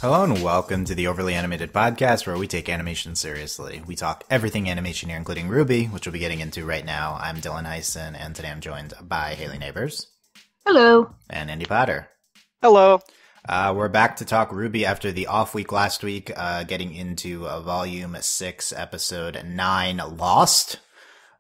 Hello and welcome to the Overly Animated Podcast, where we take animation seriously. We talk everything animation here, including RWBY, which we'll be getting into right now. I'm Dylan Hysen, and today I'm joined by Hayley Nabuurs. Hello. And Andy Potter. Hello. We're back to talk RWBY after the off week last week, getting into Volume 6, Episode 9, Lost.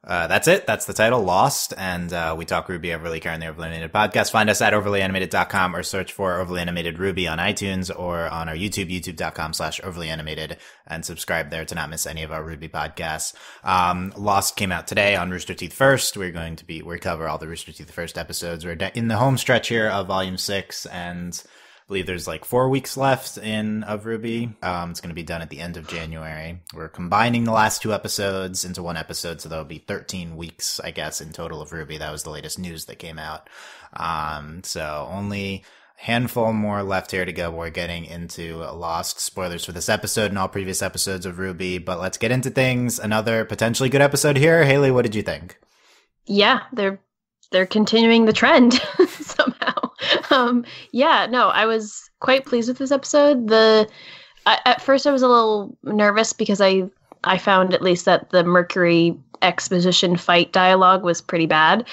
That's it. That's the title, Lost. And we talk RWBY everly here on the Overly Animated Podcast. Find us at overlyanimated.com or search for Overly Animated RWBY on iTunes or on our YouTube, youtube.com/overlyanimated, and subscribe there to not miss any of our RWBY podcasts. Lost came out today on Rooster Teeth First. We cover all the Rooster Teeth First episodes. We're in the home stretch here of Volume 6, and I believe there's like 4 weeks left of RWBY. It's going to be done at the end of January. We're combining the last 2 episodes into 1 episode, so that'll be 13 weeks, I guess, in total of RWBY. That was the latest news that came out. So only a handful more left here to go. We're getting into Lost. Spoilers for this episode and all previous episodes of RWBY, but let's get into things. Another potentially good episode here. Hayley, what did you think? Yeah, they're continuing the trend somehow. I was quite pleased with this episode. At first I was a little nervous because I found at least that the Mercury exposition fight dialogue was pretty bad,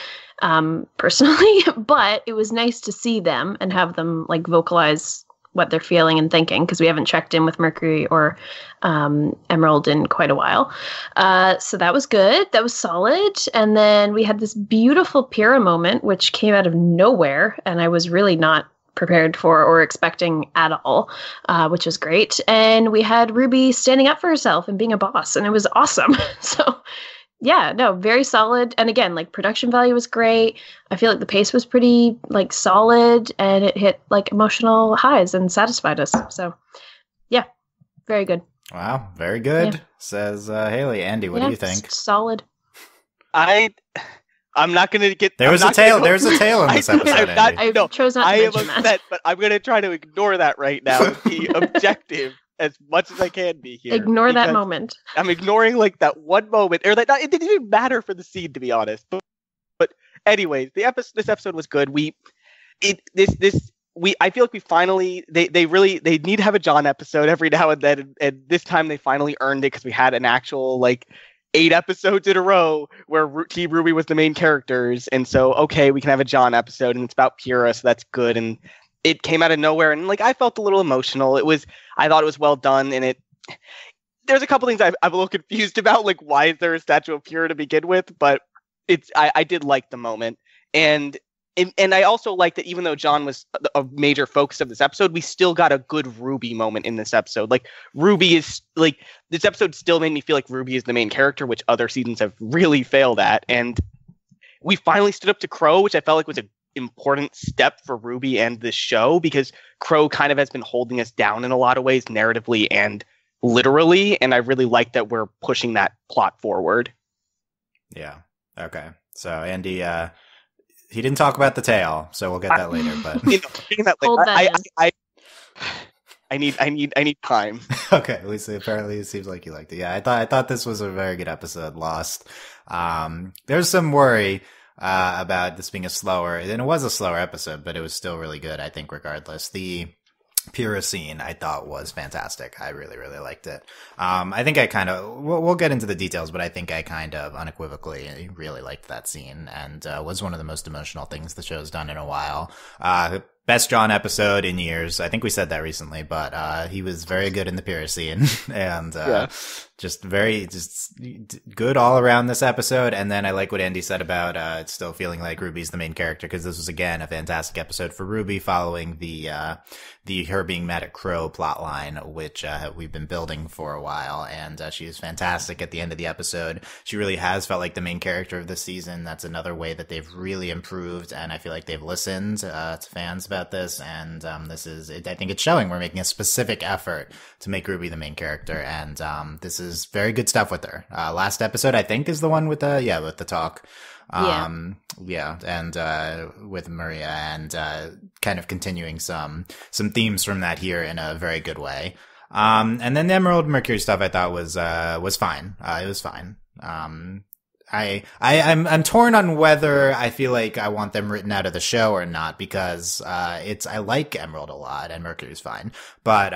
personally, but it was nice to see them and have them like vocalize what they're feeling and thinking, because we haven't checked in with Mercury or Emerald in quite a while. So that was good. That was solid. And then we had this beautiful Pyrrha moment, which came out of nowhere, and I was really not prepared for or expecting at all, which was great. And we had RWBY standing up for herself and being a boss, and it was awesome. So yeah, no, very solid. And again, like, production value was great. I feel like the pace was pretty like solid, and it hit like emotional highs and satisfied us. So yeah, very good. Wow, very good, says Hayley. Andy, what do you think? Solid. I'm not going to get... There's a tail in this episode, I chose not to I am mention upset, that. but I'm going to try to ignore that right now and be objective as much as I can be here. Ignore that moment. I'm ignoring like that one moment, or like it didn't even matter for the scene, to be honest. But anyways, this episode was good. I feel like we finally they need to have a John episode every now and then, and this time they finally earned it because we had an actual like 8 episodes in a row where Team RWBY was the main characters, and so okay, we can have a John episode, and it's about Pyrrha, so that's good. And it came out of nowhere, and like I felt a little emotional. I thought it was well done, and there's a couple things I'm a little confused about, like why is there a statue of Pyrrha to begin with? But I did like the moment, and I also like that even though John was a major focus of this episode, we still got a good RWBY moment in this episode. Like RWBY is like, this episode still made me feel like RWBY is the main character, which other seasons have really failed at, and we finally stood up to Crow, which I felt like was a important step for RWBY and this show, because Crow kind of has been holding us down in a lot of ways, narratively and literally, and I really like that we're pushing that plot forward. Yeah. Okay. So Andy, he didn't talk about the tail, so we'll get that later. But I need time. Okay, at least apparently it seems like you liked it. Yeah, I thought this was a very good episode, Lost. There's some worry about this being and it was a slower episode, but it was still really good, I think, regardless. The Pyrrha scene I thought was fantastic. I really, really liked it. I think I kind of, we'll get into the details, but I think I kind of unequivocally really liked that scene, and was one of the most emotional things the show's done in a while. Best John episode in years. I think we said that recently, but he was very good in the Pyrrha scene, and just good all around this episode. And then I like what Andy said about still feeling like RWBY's the main character, because this was again a fantastic episode for RWBY, following the her being mad at Crow plotline, which we've been building for a while, and she was fantastic at the end of the episode. She really has felt like the main character of this season. That's another way that they've really improved, and I feel like they've listened to fans about this, and this is I think it's showing. We're making a specific effort to make RWBY the main character, and this is very good stuff with her. Last episode, I think, is the one with the talk. And with Maria, and kind of continuing some themes from that here in a very good way. And then the Emerald Mercury stuff I thought was fine. It was fine. I'm torn on whether I feel like I want them written out of the show or not, because I like Emerald a lot and Mercury's fine, but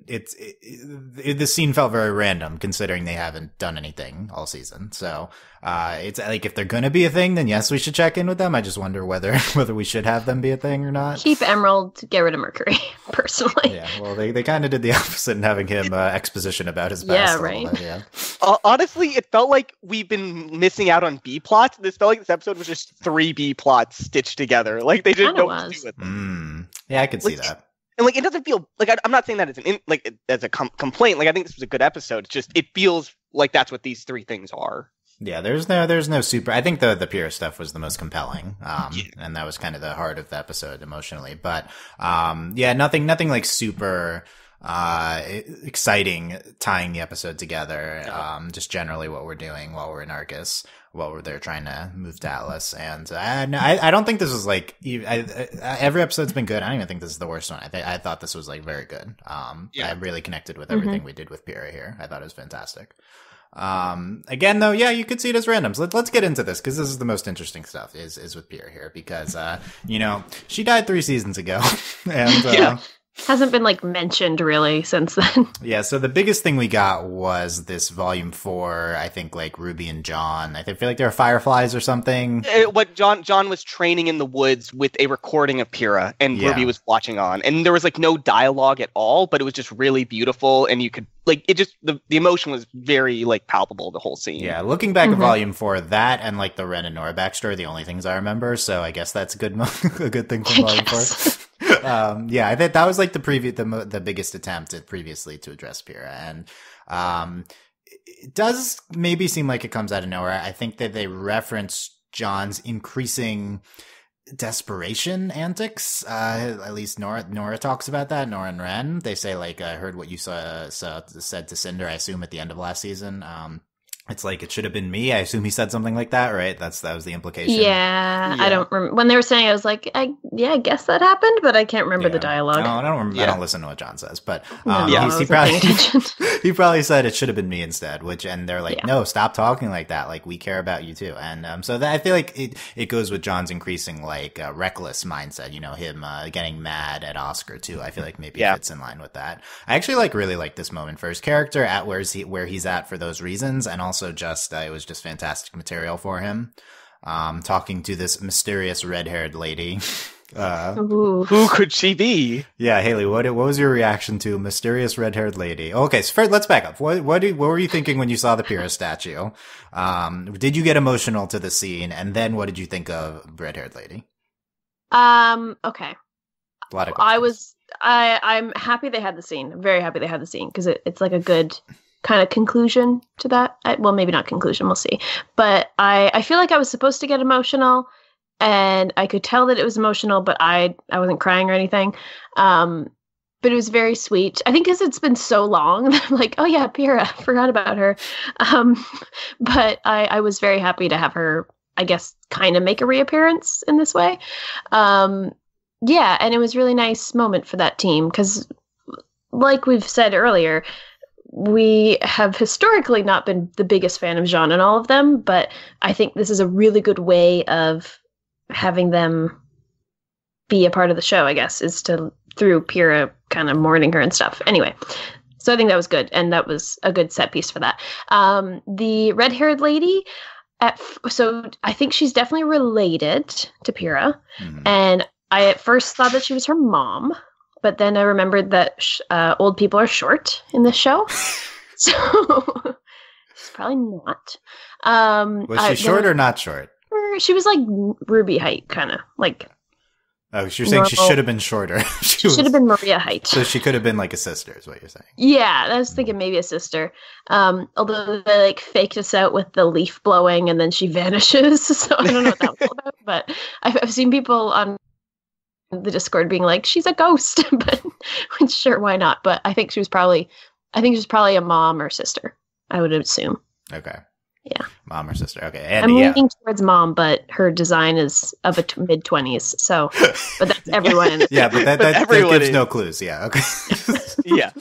the scene felt very random considering they haven't done anything all season. So it's like, if they're gonna be a thing, then yes, we should check in with them. I just wonder whether we should have them be a thing or not. Keep Emerald, get rid of Mercury, personally. Yeah, well, they kind of did the opposite in having him exposition about his past. Yeah, right. Yeah. Honestly, it felt like we've been missing out on B plots. This felt like this episode was just 3 B plots stitched together. Like, they didn't know what to do with them. Yeah, I could see that. And like, it doesn't feel like, I'm not saying that as a complaint. Like, I think this was a good episode. It's just, it feels like that's what these 3 things are. Yeah, there's no super. I think the Pyrrha stuff was the most compelling, and that was kind of the heart of the episode emotionally. But yeah, nothing like super exciting tying the episode together. Just generally what we're doing while we're in Arcus, while they're trying to move to Atlas. And I don't think this was like, every episode's been good. I don't even think this is the worst one. I thought this was like very good. I really connected with everything we did with Pyrrha here. I thought it was fantastic. Again though, yeah, you could see it as randoms. Let's get into this, because this is the most interesting stuff is with Pyrrha here, because she died 3 seasons ago and hasn't been like mentioned really since then. Yeah, so the biggest thing we got was this volume 4, I think, like RWBY and John. I feel like they were fireflies or something. What John was training in the woods with a recording of Pyrrha, and RWBY was watching on, and there was like no dialogue at all, but it was just really beautiful, and you could like, it just, the emotion was very like palpable, the whole scene. Yeah, looking back at volume 4, that and like the Ren and Nora backstory are the only things I remember, so I guess that's a good thing from volume 4. Yeah, I think that was like the biggest attempt at previously to address Pyrrha, and it does maybe seem like it comes out of nowhere. I think that they reference John's increasing desperation antics. At least Nora talks about that. Nora and Ren, they say like, I heard what you said to Cinder, I assume at the end of last season. It's like, it should have been me. I assume he said something like that, right? That was the implication. Yeah. I don't remember when they were saying. I was like, I guess that happened, but I can't remember the dialogue. No, I don't remember. I don't listen to what John says, but he probably said it should have been me instead. And they're like, no, stop talking like that. Like, we care about you too. And so I feel like it goes with John's increasing like reckless mindset. Him getting mad at Oscar too. I feel like maybe it fits in line with that. I actually really like this moment for his character at where he's at for those reasons, and also just it was just fantastic material for him. Talking to this mysterious red-haired lady. Who could she be? Yeah, Hayley, what was your reaction to mysterious red-haired lady? Okay, so first, let's back up. What were you thinking when you saw the Pyrrha statue? Did you get emotional to the scene? And then what did you think of red-haired lady? Okay. A lot of questions. I'm happy they had the scene. I'm very happy they had the scene, because it's like a good kind of conclusion to that. Well, maybe not conclusion, we'll see. But I feel like I was supposed to get emotional, and I could tell that it was emotional, but I wasn't crying or anything. But it was very sweet. I think because it's been so long, I'm like, oh yeah, Pyrrha, forgot about her. But I was very happy to have her, I guess, kind of make a reappearance in this way. Yeah, and it was a really nice moment for that team, because like we've said earlier, we have historically not been the biggest fan of Jean and all of them, but I think this is a really good way of having them be a part of the show, I guess, is through Pyrrha kind of mourning her and stuff. Anyway, so I think that was good, and that was a good set piece for that. The red-haired lady, so I think she's definitely related to Pyrrha, and I at first thought that she was her mom, but then I remembered that old people are short in this show. So she's probably not. Was she short or not short? She was like RWBY height, kind of. Like. Oh, you're saying she should have been shorter. She should have been Maria height. So she could have been like a sister, is what you're saying. Yeah, I was thinking maybe a sister. Although they like faked us out with the leaf blowing and then she vanishes. So I don't know what that was all about. But I've seen people on the Discord being like, she's a ghost, but sure, why not? But I think she was probably a mom or sister, I would assume. Okay. Yeah. Mom or sister. Okay. And I'm leaning towards mom, but her design is of a mid-20s. So, but that's everyone in it. Yeah, but that gives no clues. Yeah. Okay. Yeah.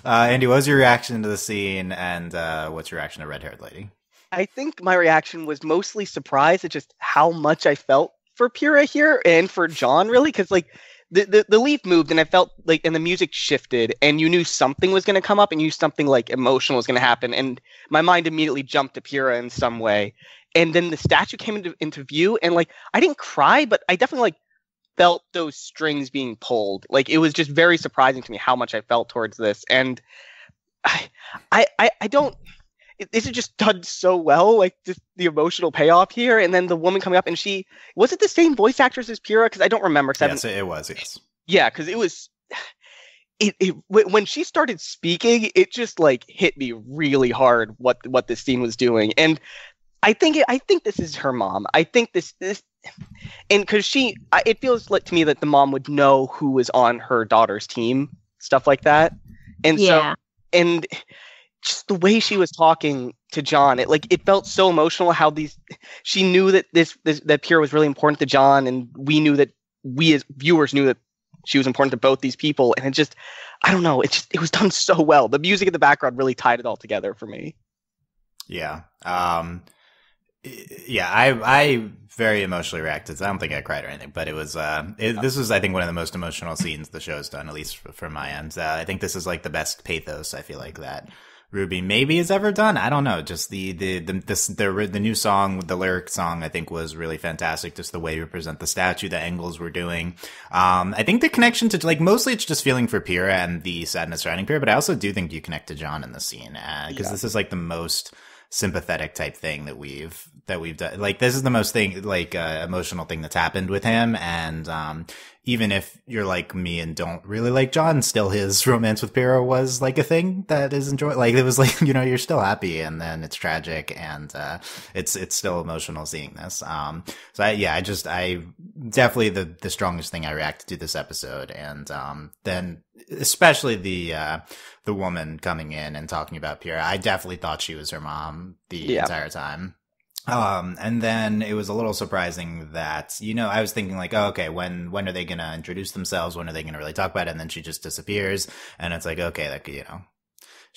Andy, what was your reaction to the scene, and what's your reaction to red-haired lady? I think my reaction was mostly surprise at just how much I felt for Pyrrha here and for John, really, because like the leaf moved and I felt like, and the music shifted, and you knew something was going to come up, and you knew something like emotional was going to happen, and my mind immediately jumped to Pyrrha in some way, and then the statue came into view, and like I didn't cry, but I definitely like felt those strings being pulled. Like it was just very surprising to me how much I felt towards this, and I don't. This is just done so well, like just the emotional payoff here, and then the woman coming up, and she was it the same voice actress as Pyrrha? Because I don't remember. Yes, it was. Yes. Yeah, because it was. When she started speaking, it just like hit me really hard what this scene was doing, and I think this is her mom. I think this, and because it feels like to me that the mom would know who was on her daughter's team, stuff like that, and Yeah. and just the way she was talking to John, it felt so emotional. How she knew that that Pyrrha was really important to John, and we as viewers knew that she was important to both these people, and it just, I don't know, it was done so well. The music in the background really tied it all together for me. Yeah. Yeah, I very emotionally reacted. I don't think I cried or anything, but it was, this was, I think, one of the most emotional scenes the show's done, at least from my end. I think this is like the best pathos, I feel like, that RWBY maybe has ever done. I don't know. Just the new song, the lyric song, I think was really fantastic. Just the way we present the statue, the angles we're doing. I think the connection to, like, mostly it's just feeling for Pyrrha and the sadness surrounding Pyrrha, but I also do think you connect to John in the scene, because this is like the most sympathetic type thing that we've done. Like, this is the most emotional thing that's happened with him, and even if you're like me and don't really like John, still his romance with Pyrrha was like a thing that is enjoyable. Like, it was like, you're still happy, and then it's tragic, and it's still emotional seeing this. So I definitely the strongest thing I reacted to this episode, and then especially the woman coming in and talking about Pyrrha. I definitely thought she was her mom the entire time. And then it was a little surprising that, I was thinking like, oh, okay, when are they going to introduce themselves? When are they going to really talk about it? And then she just disappears. And it's like, okay, that could,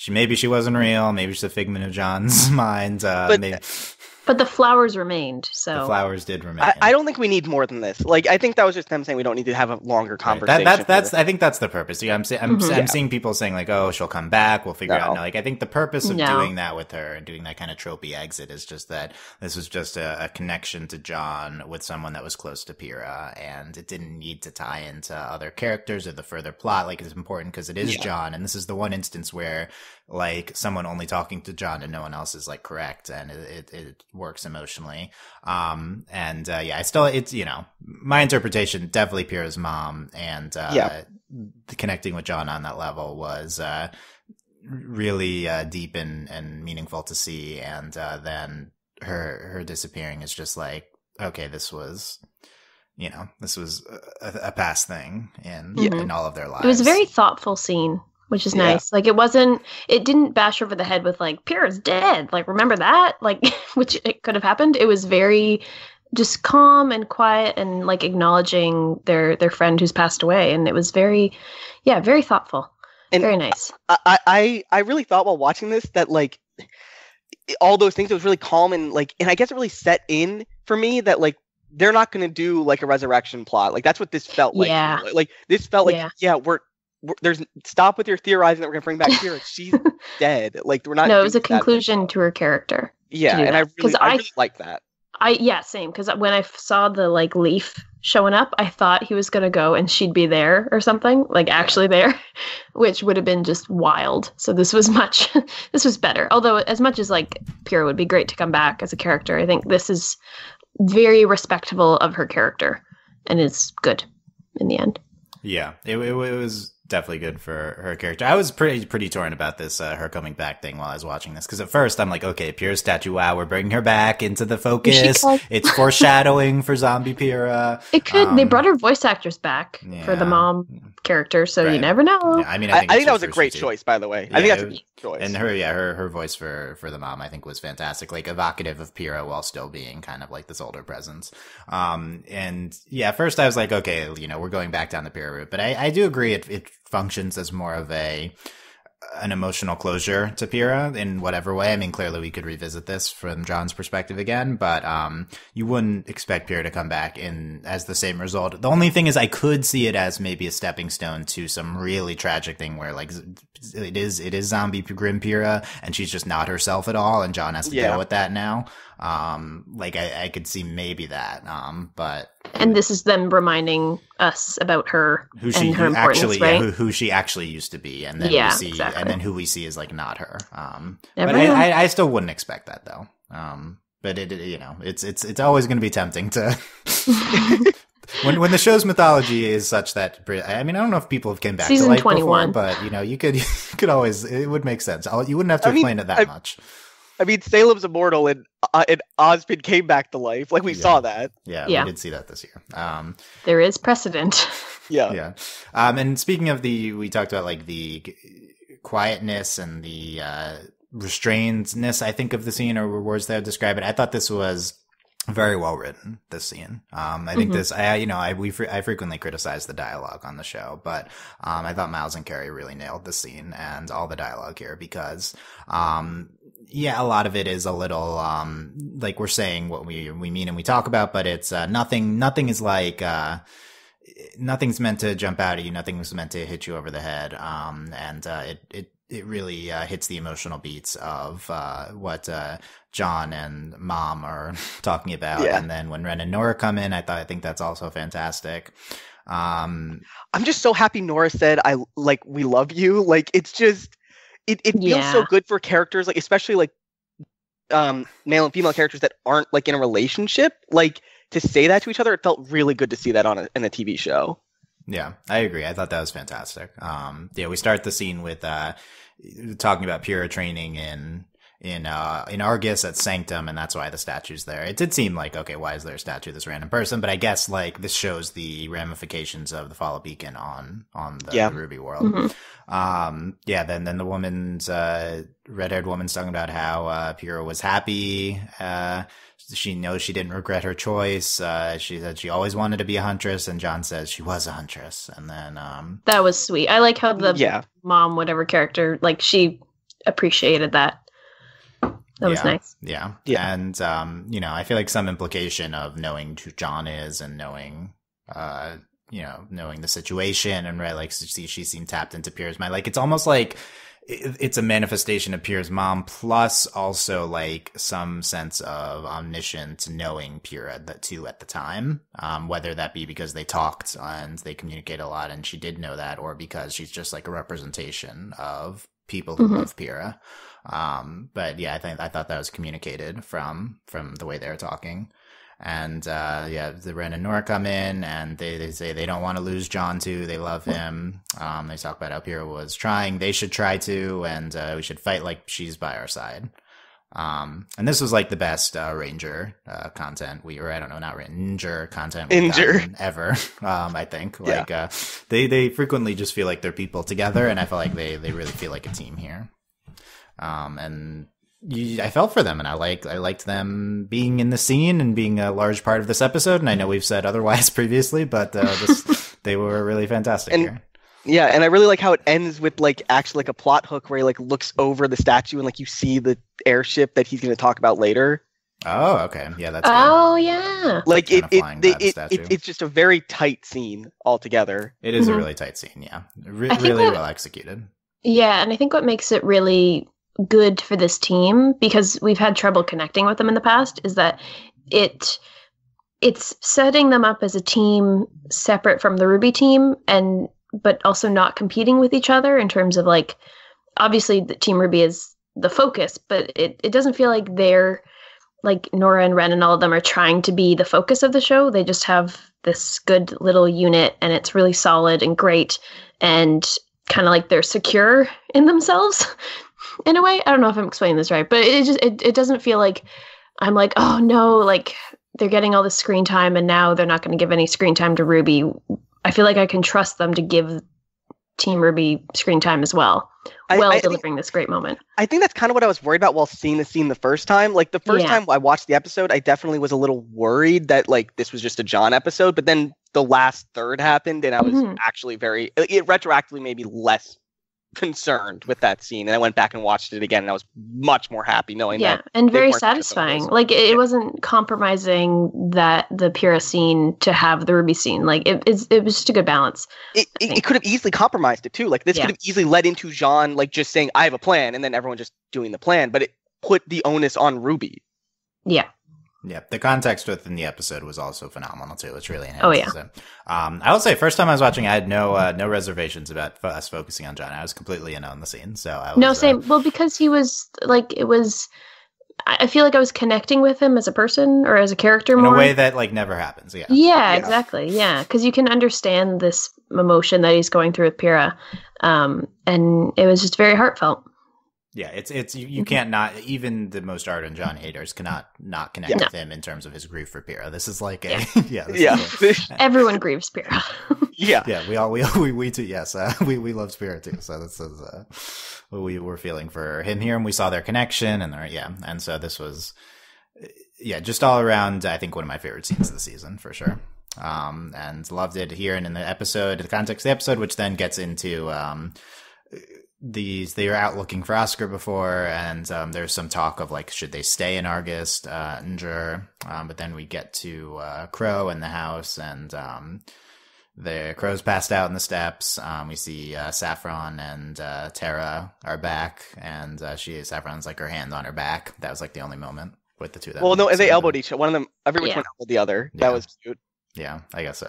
maybe she wasn't real. Maybe she's a figment of John's mind. But the flowers remained, so. The flowers did remain. I don't think we need more than this. Like, I think that was just them saying we don't need to have a longer conversation. Right. I think that's the purpose. I'm seeing people saying like, oh, she'll come back. We'll figure out. No, like, I think the purpose of doing that with her and doing that kind of tropey exit is just that this was just a connection to John with someone that was close to Pyrrha, and it didn't need to tie into other characters or the further plot. Like, it's important because it is John, and this is the one instance where, like, someone only talking to John and no one else is like correct, and it works emotionally. I still, it's, my interpretation, definitely Pyrrha's mom, and connecting with John on that level was really deep and meaningful to see, and then her disappearing is just like, okay, this was a past thing in all of their lives. It was a very thoughtful scene, which is nice. Like, it didn't bash over the head with like, Pyrrha's dead. Like, remember that? Like, which it could have happened. It was very just calm and quiet and like acknowledging their friend who's passed away. And it was very thoughtful. And very nice. I really thought while watching this that like all those things, it was really calm and like, and I guess it really set in for me that like, they're not going to do like a resurrection plot. Like, that's what this felt like. Yeah. Like, this felt like, there's stop with your theorizing that we're gonna bring back Pyrrha. She's dead. Like, we're not. No, it was a conclusion to her character. Yeah, and I really like that. Same. Because when I saw the like leaf showing up, I thought he was gonna go and she'd be there or something, like actually there, which would have been just wild. So this was better. Although, as much as like Pyrrha would be great to come back as a character, I think this is very respectable of her character, and it's good in the end. Yeah, it was definitely good for her character. I was pretty torn about this her coming back thing while I was watching this, because at first I'm like, okay, Pyrrha's statue, wow, we're bringing her back into the focus. It's foreshadowing for zombie Pyrrha. It could. They brought her voice actress back for the mom character, so you never know. Yeah, I mean, I think that was a great choice, by the way. I think that's a great choice. And her voice for the mom, I think, was fantastic, like evocative of Pyrrha while still being kind of like this older presence. And yeah, at first I was like, okay, we're going back down the Pyrrha route, but I do agree it functions as more of a an emotional closure to Pyrrha in whatever way. I mean, clearly we could revisit this from John's perspective again, but you wouldn't expect Pyrrha to come back in as the same result. The only thing is I could see it as maybe a stepping stone to some really tragic thing where like it is zombie grim Pyrrha and she's just not herself at all, and John has to deal with that now. Like I could see maybe that, but this is them reminding us about her who she her actually, right? who she actually used to be, and then we see, exactly. and then who we see is like not her. But I still wouldn't expect that though. But it you know, it's always going to be tempting to. When the show's mythology is such that, I mean, I don't know if people have came back Season to life 21. before, but you know, you could always, it would make sense. You wouldn't have to explain it that much. I mean, Salem's immortal, and Ozpin came back to life. Like we saw that. Yeah, we did see that this year. There is precedent. Yeah. And speaking of we talked about like the quietness and the restrainedness, I think, of the scene, or words that would describe it. I thought this was very well written, this scene. I think I frequently criticize the dialogue on the show, but I thought Miles and Carrie really nailed the scene and all the dialogue here because a lot of it is a little like we're saying what we mean and we talk about, but it's nothing is like nothing's meant to jump out at you, nothing's meant to hit you over the head, and it really hits the emotional beats of what John and Mom are talking about. Yeah. And then when Ren and Nora come in, I think that's also fantastic. I'm just so happy Nora said, we love you. Like, it's just, it feels so good for characters, like, especially like male and female characters that aren't like in a relationship. Like, to say that to each other, it felt really good to see that in a TV show. Yeah, I agree. I thought that was fantastic. We start the scene with talking about Pyrrha training in Argus at Sanctum, and that's why the statue's there. It did seem like, okay, why is there a statue of this random person? But I guess like this shows the ramifications of the fall of Beacon on the RWBY world. Mm-hmm. Then the woman's red-haired woman's talking about how Pyrrha was happy. She knows she didn't regret her choice. She said she always wanted to be a huntress, and John says she was a huntress. And then that was sweet. I like how the mom, whatever character, like she appreciated that. That was nice. Yeah. And I feel like some implication of knowing who John is and knowing knowing the situation, and right, like she seemed tapped into Pyrrha's mind. Like it's almost like it's a manifestation of Pyrrha's mom, plus also like some sense of omniscience knowing Pyrrha too at the time, whether that be because they talked and they communicate a lot and she did know that, or because she's just like a representation of people who love Pyrrha. But yeah, I thought that was communicated from the way they were talking. And the Ren and Nora come in, and they say they don't want to lose John too. They love him. They talk about how Pyrrha was trying. They should try to, and we should fight like she's by our side. And this was like the best Ranger content not Ranger content we've gotten ever. I think like they frequently just feel like they're people together, and I feel like they really feel like a team here. And I felt for them, and I liked them being in the scene and being a large part of this episode. And I know we've said otherwise previously, but they were really fantastic here. Yeah, and I really like how it ends with like actually like a plot hook where he like looks over the statue and like you see the airship that he's going to talk about later. Oh, okay, yeah, that's. Oh, good. Yeah. Like it's just a very tight scene altogether. It is a really tight scene. Yeah, really well executed. Yeah, and I think what makes it really good for this team, because we've had trouble connecting with them in the past, is that it's setting them up as a team separate from the RWBY team, but also not competing with each other in terms of like, obviously the Team RWBY is the focus, but it doesn't feel like they're like Nora and Ren and all of them are trying to be the focus of the show. They just have this good little unit, and it's really solid and great, and kind of like they're secure in themselves in a way. I don't know if I'm explaining this right, but it doesn't feel like I'm like, oh no, like they're getting all this screen time and now they're not going to give any screen time to RWBY. I feel like I can trust them to give Team RWBY screen time as well, delivering this great moment. I think that's kind of what I was worried about while seeing the scene the first time. Like the first time I watched the episode, I definitely was a little worried that like this was just a John episode, but then the last third happened and I was actually it retroactively made me less concerned with that scene, and I went back and watched it again, and I was much more happy knowing that. And very satisfying. Like it wasn't compromising the Pyrrha scene to have the RWBY scene. Like it was just a good balance. It could have easily compromised it too. Like this could have easily led into John like just saying I have a plan, and then everyone just doing the plan. But it put the onus on RWBY. Yeah. Yeah, the context within the episode was also phenomenal too. It's really enhanced. Oh yeah. So, I will say, first time I was watching, I had no reservations about us focusing on John. I was completely in on the scene. So I was, no, same. Well, because he was like, it was. I feel like I was connecting with him as a person or as a character in more. a way that like never happens. Yeah. Yeah, exactly. Yeah, because you can understand this emotion that he's going through with Pyrrha, and it was just very heartfelt. Yeah, it's you can't not, even the most ardent John haters cannot not connect with him in terms of his grief for Pyrrha. This is like a Everyone grieves Pyrrha. we too. Yes, we love Pyrrha too. So this is what we were feeling for him here, and we saw their connection, and and so this was just all around. I think one of my favorite scenes of the season for sure. And loved it here and in the episode, the context of the episode, which then gets into they were out looking for Oscar before, and there's some talk of like should they stay in Argus, but then we get to Crow in the house, and the Crow's passed out in the steps. We see Saffron and Tara are back, and Saffron's like her hand on her back. That was like the only moment with the two of them. Well, no, and they elbowed each other. One of them, every which one elbowed the other. That was cute. Yeah, I guess so.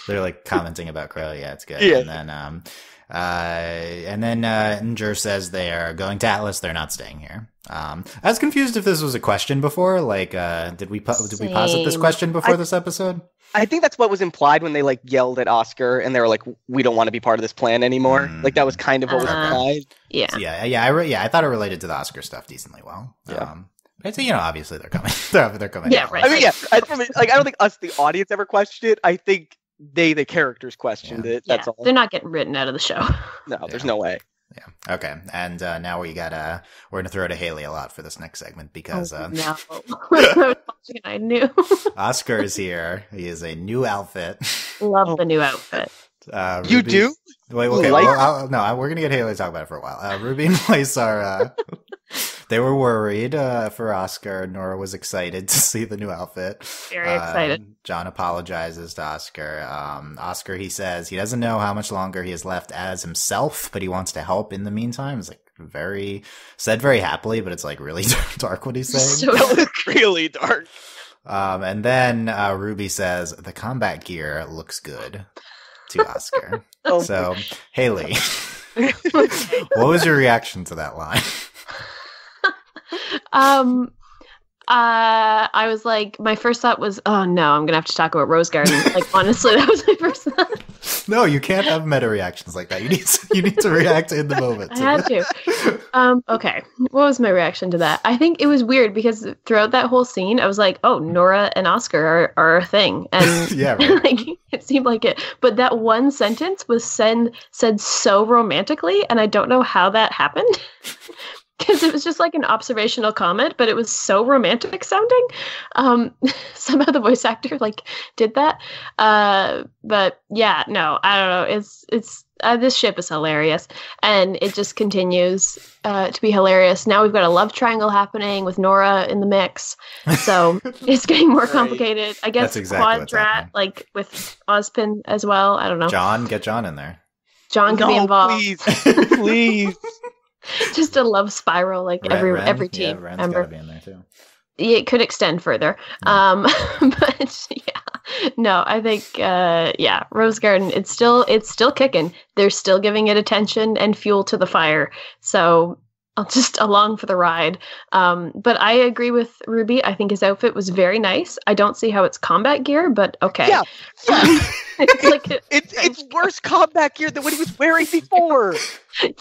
They're like commenting about Crow. Yeah, it's good. Yeah. And then Nabuurs says they are going to Atlas. They're not staying here. I was confused if this was a question before. Like, did we posit this question before this episode? I think that's what was implied when they like yelled at Oscar and they were like, "We don't want to be part of this plan anymore." Like that was kind of what was implied. Yeah. So, I thought it related to the Oscar stuff decently well. Yeah. But obviously they're coming. they're coming. Yeah, right. I mean, I don't think us, the audience, ever questioned it. I think the characters questioned it. That's all. They're not getting written out of the show. No, there's no way. Yeah. Okay. And now we're gonna throw to Hayley a lot for this next segment because I knew Oscar is here. He is a new outfit. Love the new outfit. You do? Wait, okay. No, we're gonna get Hayley to talk about it for a while. RWBY and Weiss are. They were worried for Oscar. Nora was excited to see the new outfit. Very excited. John apologizes to Oscar. Oscar, he says he doesn't know how much longer he has left as himself, but he wants to help in the meantime. It's like very happily, but it's like really dark what he's saying. So really dark. And then RWBY says the combat gear looks good to Oscar. So Hayley, what was your reaction to that line? I was like, my first thought was, oh no, I'm gonna have to talk about Rose Garden. Like honestly, that was my first thought. No, you can't have meta reactions like that. You need to react in the moment. I had to. Okay, what was my reaction to that? I think it was weird because throughout that whole scene, I was like, oh, Nora and Oscar are a thing, and like it seemed like it. But that one sentence was said so romantically, and I don't know how that happened. Because it was just like an observational comment, but it was so romantic sounding. Somehow the voice actor like did that. But yeah, no, I don't know. It's this ship is hilarious, and it just continues to be hilarious. Now we've got a love triangle happening with Nora in the mix, so it's getting more complicated. I guess Quadrat, like with Ozpin as well. I don't know. Get John in there. John can be involved. Please. Just a love spiral, like every team. Yeah, Ren's gotta be in there too. It could extend further. But yeah, no, I think Rose Garden. It's still kicking. They're still giving it attention and fuel to the fire. So I'll just along for the ride. But I agree with RWBY. I think his outfit was very nice. I don't see how it's combat gear, but okay. Yeah. It's like it's worse combat gear than what he was wearing before.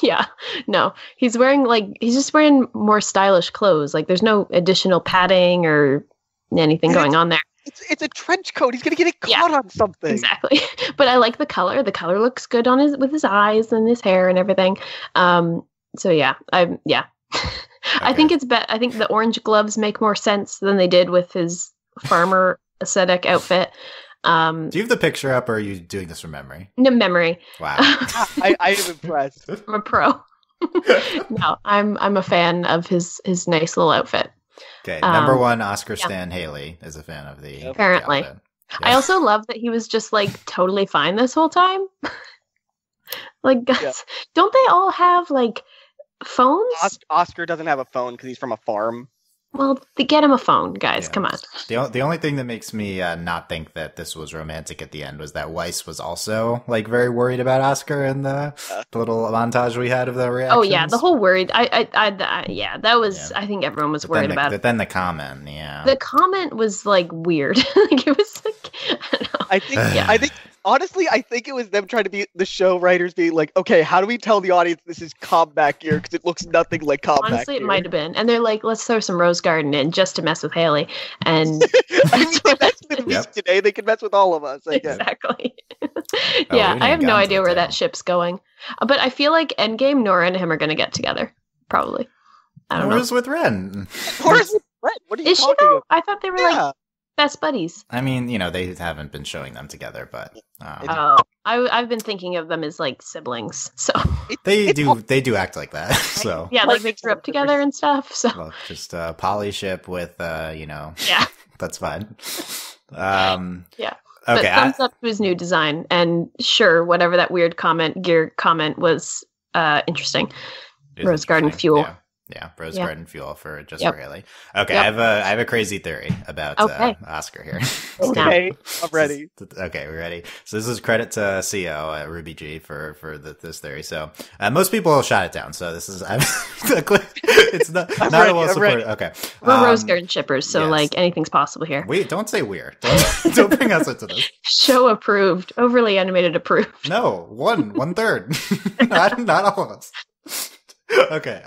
Yeah, no, he's just wearing more stylish clothes. Like there's no additional padding or anything going on there. It's a trench coat. He's gonna get it caught on something. Exactly. But I like the color. The color looks good on with his eyes and his hair and everything. So yeah, Okay. I think I think the orange gloves make more sense than they did with his farmer aesthetic outfit. Do you have the picture up, or are you doing this from memory? No memory. Wow. I am impressed. I'm a pro. No, I'm a fan of his nice little outfit. Okay, number one Oscar stan Hayley is a fan of the apparently. The I also love that he was just like totally fine this whole time. Like, guys, don't they all have like phones? Oscar doesn't have a phone because he's from a farm. Well, get him a phone, guys. Come on. The only thing that makes me not think that this was romantic at the end was that Weiss was also like very worried about Oscar in the little montage we had of the reactions. Oh yeah, the whole worried. That was. I think everyone was worried about it. But then the comment, the comment was like weird. Like it was like I don't know. I think. Honestly, I think it was them trying to be the show writers being like, okay, how do we tell the audience this is combat gear? Because it looks nothing like combat gear. Honestly, it might have been. And they're like, let's throw some Rose Garden in just to mess with Hayley. And I mean, they messed with me today. They can mess with all of us, I guess. Exactly. I have no idea where that ship's going. But I feel like Endgame, Nora and him are going to get together. Probably. I don't know. Where's with Ren? Where's with Ren? What are you talking about? I thought they were like best buddies. I mean, they haven't been showing them together, but I've been thinking of them as like siblings. So they do act like that. So like they grew up together and stuff. So just a poly ship with that's fine. Okay. But thumbs up to his new design, and sure, whatever that weird gear comment was interesting. Rose Garden fuel. Yeah, Rose Garden fuel for Hayley. Okay, I have a crazy theory about Oscar here. Okay, I'm ready. Okay, we're ready. So this is credit to CO at RWBY for this theory. So most people shot it down. So this is it's not a well supported. Okay, we're Rose Garden shippers, so like anything's possible here. Wait, don't say we're. Don't bring us into this. Show approved, overly animated approved. No, 1/3, not all of us. Okay,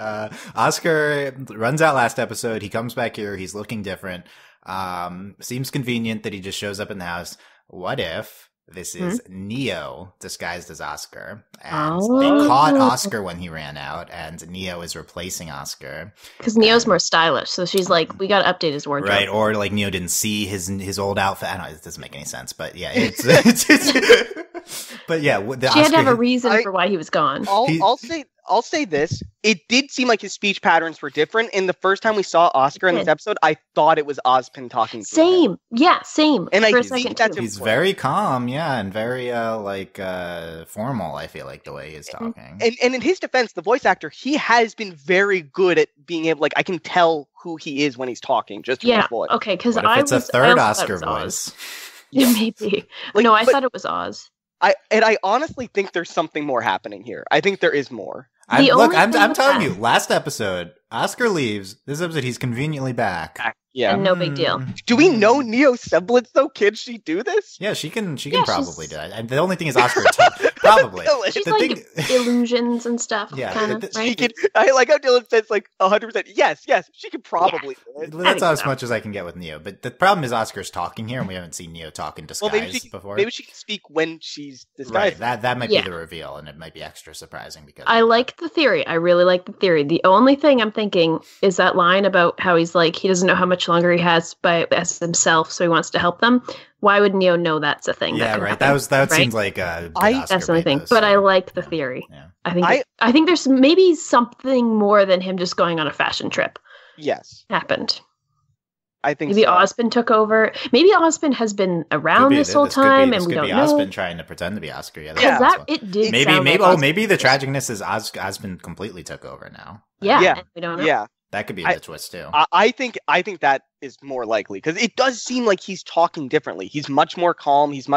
Oscar runs out last episode. He comes back here. He's looking different. Seems convenient that he just shows up in the house. What if this is Neo disguised as Oscar? And they caught Oscar when he ran out, and Neo is replacing Oscar. Because Neo's more stylish, so she's like, we got to update his wardrobe. Right, or like Neo didn't see his old outfit. I don't know, it doesn't make any sense, but yeah, it's but yeah, she had to have a reason for why he was gone. I'll say this. It did seem like his speech patterns were different. In the first time we saw Oscar in this episode, I thought it was Ozpin talking to him. Same. And I think that's he's very calm, and very formal, I feel like, the way he's talking. And in his defense, the voice actor, he has been very good at being able, I can tell who he is when he's talking, just from his voice. Okay, because it's a third Oscar voice. Yeah, maybe. No, I thought it was Oz. I honestly think there's something more happening here. I think there is more. I'm telling you, last episode, Oscar leaves. This episode, he's conveniently back. Yeah. And no big deal. Do we know Neo's semblance, though? Can she do this? Yeah, she can probably do it. And the only thing is Oscar, probably. She's illusions and stuff, kind of, right? She can, I like how Dylan says, 100%, yes, she can probably do it. That's as much as I can get with Neo. But the problem is Oscar's talking here, and we haven't seen Neo talk in disguise before. Maybe she can speak when she's disguised. Right, that might be the reveal, and it might be extra surprising. Because I like the theory. I really like the theory. The only thing I'm thinking is that line about how he's like, he doesn't know how much longer he has as himself, so he wants to help them. Why would Neo know that's a thing? Yeah, right. That seems like a that's the only thing. But I like the theory. Yeah. I think there's maybe something more than him just going on a fashion trip. Yes, happened. I think maybe Ozpin took over. Maybe Ozpin has been around this whole time, and we don't know. Ozpin trying to pretend to be Oscar. It did. Maybe the tragicness is Ozpin completely took over now. Yeah. We don't know. Yeah. That could be the twist too. I think that is more likely because it does seem like he's talking differently. He's much more calm. He's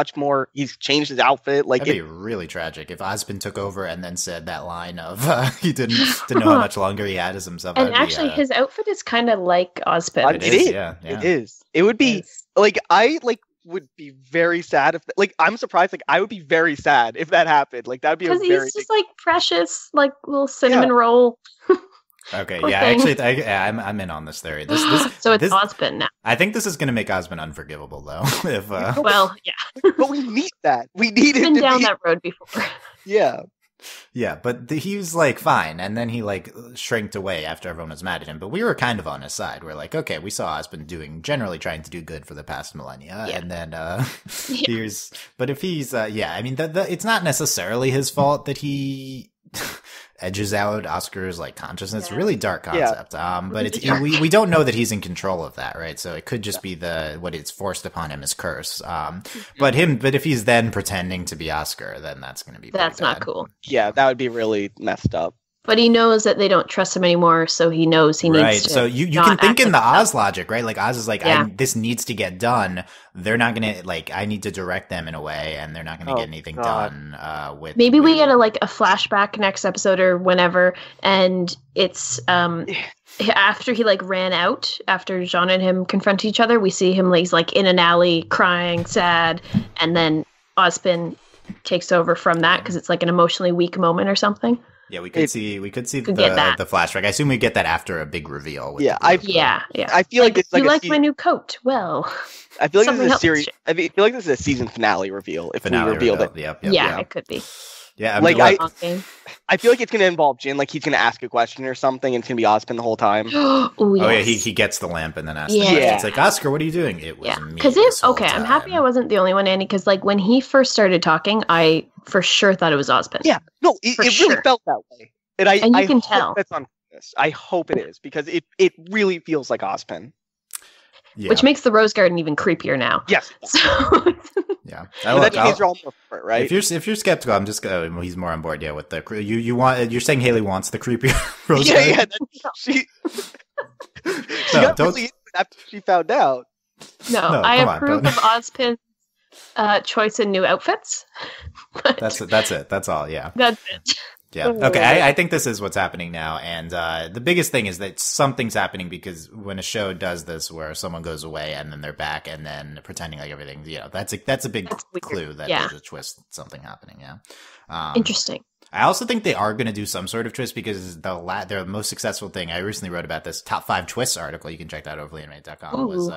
changed his outfit. That'd be really tragic if Ozpin took over and then said that line of he didn't know how much longer he had as himself. And actually, his outfit is kind of like Ozpin. It is. Yeah. It is. It would be would be very sad if I'm surprised. I would be very sad if that happened. That'd be because he's just precious, little cinnamon roll. Okay, actually, I'm in on this theory. So it's Ozpin now. I think this is going to make Ozpin unforgivable, though. Well, yeah. But we need that. We need him to been down that road before. Yeah. Yeah, but he was like fine, and then he like shrinked away after everyone was mad at him. But we were kind of on his side. We're like, okay, we saw Osmond generally trying to do good for the past millennia, and then here's. But if he's, I mean, it's not necessarily his fault that he edges out Oscar's like consciousness. Yeah. Really dark concept. But it's we don't know that he's in control of that, right? So it could just be what it's forced upon him is curse. But if he's then pretending to be Oscar, then that's going to be that's not cool. Yeah, that would be really messed up. But he knows that they don't trust him anymore, so he knows he needs to. Right, so you can think in the Oz logic, right? Like Oz is like, this needs to get done. They're not going to, like, I need to direct them in a way, and they're not going to get anything done with... Maybe we get a flashback next episode or whenever, and it's after he, like, ran out, after John and him confront each other, we see him, like, in an alley, crying, sad, and then Ozpin takes over from that, because it's, like, an emotionally weak moment or something. Yeah, we could see the flashback. I assume we get that after a big reveal. I feel like it's like you like my new coat. Well, I feel like this is a series. I feel like this is a season finale reveal. If we revealed it, yep, it could be. Yeah, I feel like it's going to involve Jin. Like he's going to ask a question or something, and it's going to be Ozpin the whole time. Oh yeah, he gets the lamp and then asks. Yeah, it's like Oscar, what are you doing? It was me. Because I'm happy I wasn't the only one, Andy. Because like when he first started talking, I for sure thought it was Ozpin. Yeah, no, it really felt that way, and I can tell that's on purpose. I hope it is because it really feels like Ozpin. Yeah. Which makes the Rose Garden even creepier now. Yes. So yeah. That means you're all more for it, right? If you're skeptical, I'm just he's more on board. Yeah, with the you're saying Hayley wants the creepier Rose Garden. She got really into it after she found out. No, I approve of Ozpin's choice in new outfits. That's it. That's all. Yeah. That's it. Yeah. Okay. I think this is what's happening now, and the biggest thing is that something's happening because when a show does this, where someone goes away and then they're back and then pretending like everything, that's a big clue that there's a twist, something happening. Yeah. Interesting. I also think they are going to do some sort of twist because their most successful thing. I recently wrote about this top 5 twists article. You can check that out over anime.com. Was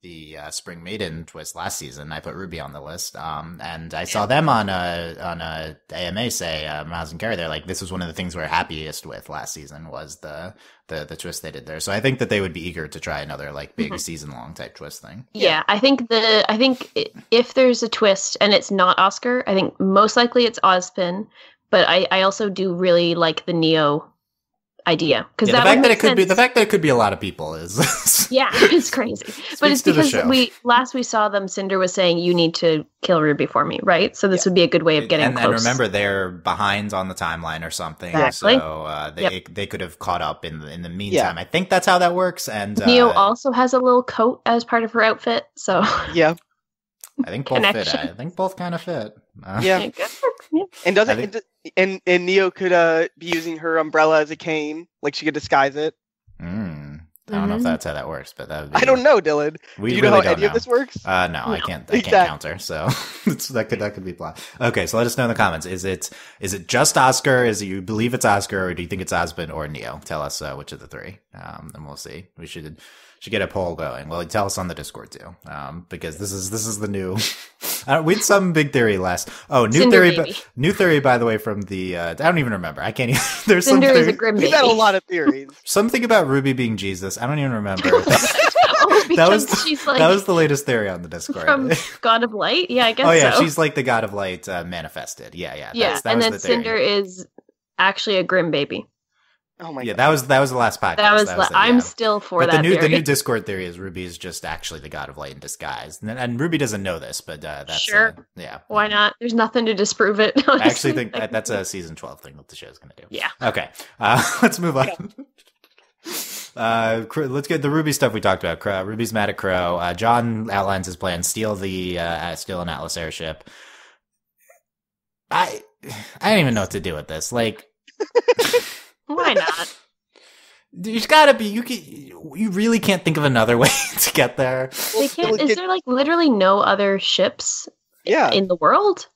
the Spring Maiden twist last season. I put RWBY on the list. And I saw them on a AMA say, Miles and Carrie, they're like, this was one of the things we're happiest with last season was the twist they did there. So I think that they would be eager to try another like big season long type twist thing. Yeah. I think if there's a twist and it's not Oscar, I think most likely it's Ozpin, but I also do really like the Neo idea because the fact that it could be a lot of people is it's crazy. But it's because we saw them. Cinder was saying you need to kill RWBY for me, right? So this would be a good way of getting close. And remember, they're behind on the timeline or something, exactly. So they could have caught up in the meantime. I think that's how that works. And Neo also has a little coat as part of her outfit, so yeah. I think both fit. I think both kind of fit. And and Neo could be using her umbrella as a cane, like she could disguise it. I don't know if that's how that works, but that would be... I don't know, Dylan. Do you know how any of this works? No, I can't counter. So that could be plot. Okay, so let us know in the comments. Is it just Oscar? Is it you believe it's Oscar, or do you think it's Ozpin or Neo? Tell us which of the three, and we'll see. We should get a poll going. Well, tell us on the Discord too, because this is the new. We had some big theory last. Oh, new theory. By the way, from the I don't even remember. I can't even. There's Cinder some is a grim baby. We've had a lot of theories. Something about RWBY being Jesus. I don't even remember. That was the latest theory on the Discord. From God of Light. Yeah, I guess. Oh yeah, so. she's like the God of Light manifested. Yeah. And then Cinder is actually a grim baby. Oh my God. That was the last podcast. I'm still for that. The new Discord theory is RWBY is just actually the God of Light in disguise, and RWBY doesn't know this, but that's sure. Why not? There's nothing to disprove it. Honestly. I actually think that's a season 12 thing that the show's going to do. Yeah. Okay. Let's move on. Let's get the RWBY stuff we talked about. RWBY's mad at Crow. John outlines his plan: steal an Atlas airship. I don't even know what to do with this. Like. Why not? There's gotta be. You really can't think of another way to get there. They can't. Is there like literally no other ships? In the world.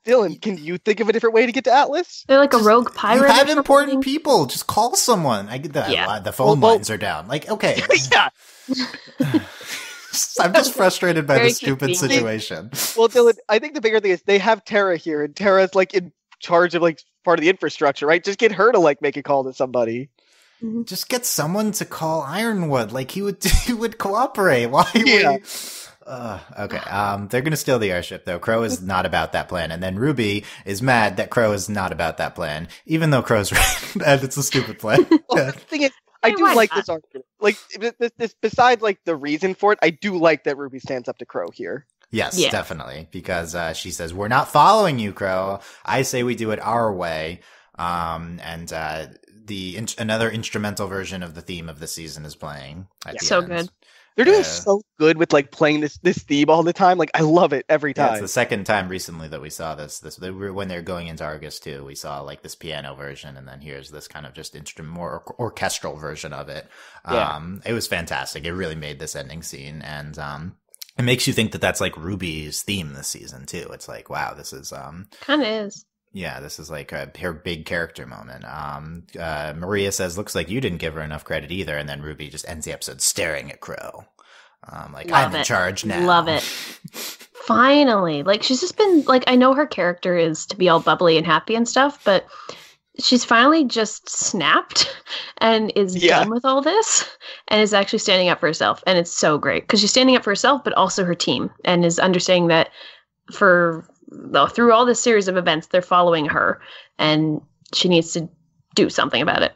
Dylan, can you think of a different way to get to Atlas? They're like a rogue pirate. You have important people. Just call someone. I get that. Yeah. The phone lines are down. Like, okay. Yeah. I'm just frustrated by this stupid situation. Well, Dylan, I think the bigger thing is they have Terra here, and Terra's like in charge of like part of the infrastructure, right? Just get her to like make a call to somebody. Just get someone to call Ironwood. Like he would cooperate. Why? Yeah. Okay. They're gonna steal the airship though. Crow is not about that plan, and then Ruby is mad that Crow is not about that plan, even though Crow's right and it's a stupid plan. Well, the thing is, I do like this argument. Like this, besides like the reason for it, I do like that Ruby stands up to Crow here. Yes, definitely, because she says we're not following you, Crow. I say we do it our way. Another instrumental version of the theme of the season is playing. So good. They're doing so good with like playing this theme all the time. Like I love it every time. It's the second time recently that we saw this. When they're going into Argus too, we saw like this piano version, and then here's this kind of just more orchestral version of it. It was fantastic. It really made this ending scene, and it makes you think that that's like Ruby's theme this season too. It's like, wow, this is kind of is. Yeah, this is like her big character moment. Maria says, looks like you didn't give her enough credit either. And then Ruby just ends the episode staring at Crow. I'm in charge now. Love it. Finally. Like, she's just been, like, I know her character is to be all bubbly and happy and stuff, but she's finally just snapped and is done with all this and is actually standing up for herself. And it's so great because she's standing up for herself, but also her team, and is understanding that through all this series of events, they're following her, and she needs to do something about it,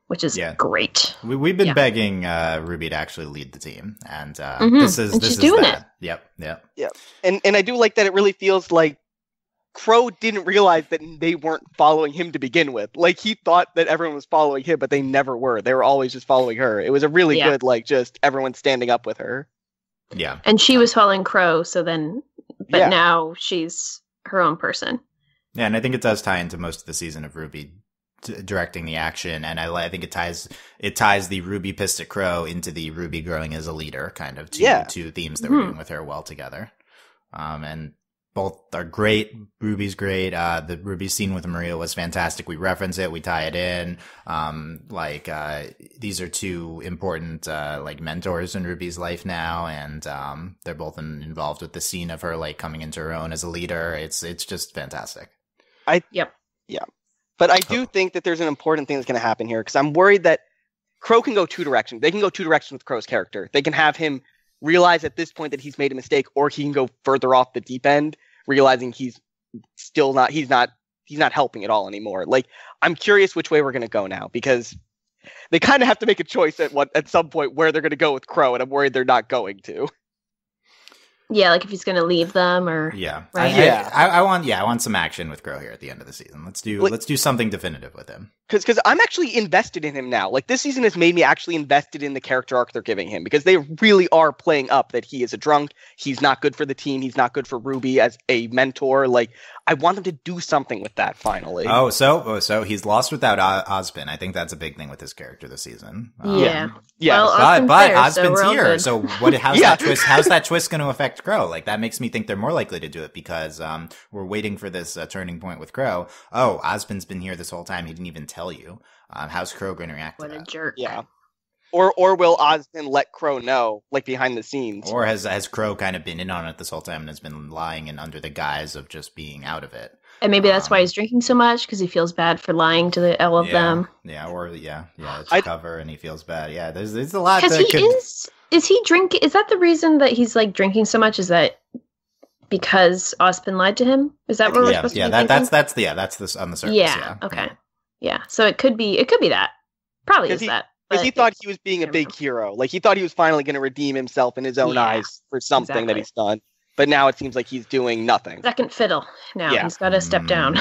which is great. We've been begging Ruby to actually lead the team, and this is doing that. Yep. And I do like that. It really feels like Crow didn't realize that they weren't following him to begin with. Like he thought that everyone was following him, but they never were. They were always just following her. It was a really good, like, just everyone standing up with her. Yeah, and she was following Crow, so then. But now she's her own person. Yeah, and I think it does tie into most of the season of Ruby directing the action, and I think it ties the Ruby pissed at Crow into the Ruby growing as a leader, kind of two themes that we're doing with her well together. And both are great. Ruby's great. The Ruby scene with Maria was fantastic. We reference it. We tie it in. These are two important, mentors in Ruby's life now. And, they're both involved with the scene of her, like, coming into her own as a leader. It's just fantastic. Yeah. But I do think that there's an important thing that's going to happen here, because I'm worried that Crow can go two directions. They can go two directions with Crow's character. They can have him realize at this point that he's made a mistake, or he can go further off the deep end, realizing he's not helping at all anymore. Like, I'm curious which way we're going to go now, because they kind of have to make a choice at some point where they're going to go with Crow, and I'm worried they're not going to. Yeah, like if he's going to leave them, or right? I want some action with Crow here at the end of the season. Let's do something definitive with him. Because I'm actually invested in him now. Like, this season has made me actually invested in the character arc they're giving him, because they really are playing up that he is a drunk. He's not good for the team. He's not good for Ruby as a mentor. Like, I want them to do something with that finally. So he's lost without Ozpin. I think that's a big thing with his character this season. Yeah. Well, but Ozpin's here. So how's that twist? How's that twist going to affect Crow? Like, that makes me think they're more likely to do it, because we're waiting for this turning point with Crow. Oh, Ozpin's been here this whole time. He didn't even tell you. How's Crow going to react to that? What a jerk. Yeah. Or will Ozpin let Crow know, like, behind the scenes? Or has Crow kind of been in on it this whole time and has been lying and under the guise of just being out of it? And maybe that's why he's drinking so much, because he feels bad for lying to all of them. Yeah, it's cover and he feels bad. Yeah, there's a lot. Is he drinking? Is that the reason that he's like drinking so much? Is that because Ozpin lied to him? Is that what we're supposed to be thinking? That's this on the surface. Yeah. Okay. Yeah. So it could be that. Probably is that. Because he thought he was being a big hero. Like, he thought he was finally going to redeem himself in his own eyes for something that he's done. But now it seems like he's doing nothing. Second fiddle. Now he's got to step down.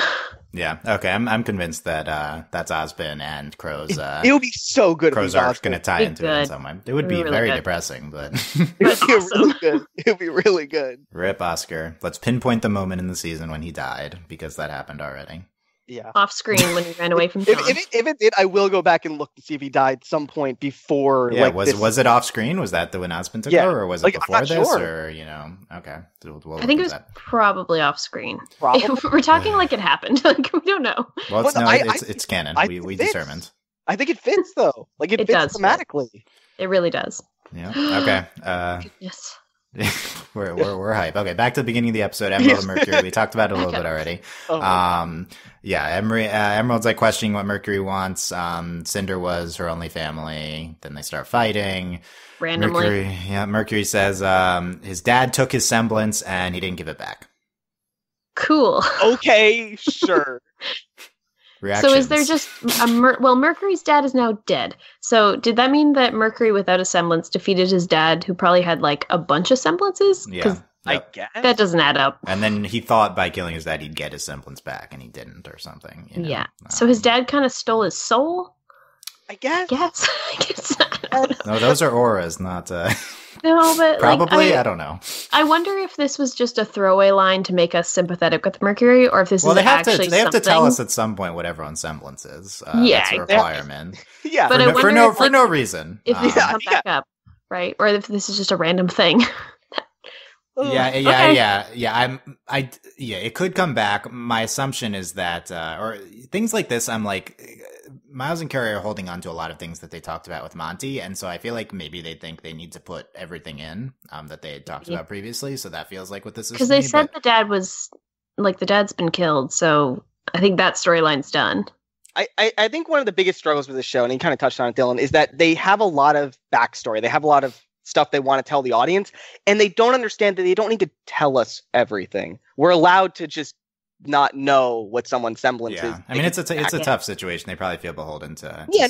Yeah. Okay. I'm convinced that that's Ozpin and Crow's. It would be so good. Crow's arc's going to tie into it in some way. It would be really very depressing, but it would be really good. Rip Oscar. Let's pinpoint the moment in the season when he died, because that happened already. Yeah. Off screen when he ran away from John. If it did, I will go back and look to see if he died some point before. Yeah, was it off screen? Was that when Ozpin took over, or was it before this? Or okay, I think it was probably off screen. We're talking like it happened. Like, we don't know. Well, it's canon. We determined. I think it fits though. Like, it fits thematically. It really does. Yeah. Okay. Yes. we're hype. Okay, back to the beginning of the episode. Emerald and Mercury. We talked about it a little bit already. Emerald's like questioning what Mercury wants. Cinder was her only family. Then they start fighting randomly. Mercury says his dad took his semblance and he didn't give it back. Cool. Okay, sure. Reactions. So is there just well, Mercury's dad is now dead. So did that mean that Mercury without a semblance defeated his dad, who probably had like a bunch of semblances? Yeah. I guess that doesn't add up. And then he thought by killing his dad he'd get his semblance back, and he didn't, or something. You know? Yeah. So his dad kind of stole his soul. I guess. I guess. No, those are auras, not. No, but probably I don't know. I wonder if this was just a throwaway line to make us sympathetic with Mercury, or if this is actually they have something. to tell us at some point what everyone's semblance is. That's a requirement. Yeah, but for no reason. If this comes back up, right? Or if this is just a random thing. It could come back. My assumption is that, or things like this, I'm like, Miles and Carrie are holding on to a lot of things that they talked about with Monty, and so I feel like maybe they think they need to put everything in that they had talked about previously. So that feels like what this is. Because they said the dad's been killed, so I think that storyline's done. I think one of the biggest struggles with the show, and you kind of touched on it, Dylan, is that they have a lot of backstory. They have a lot of stuff they want to tell the audience, and they don't understand that they don't need to tell us everything. We're allowed to just not know what someone's semblance is. I mean, it's a tough situation. They probably feel beholden to. I get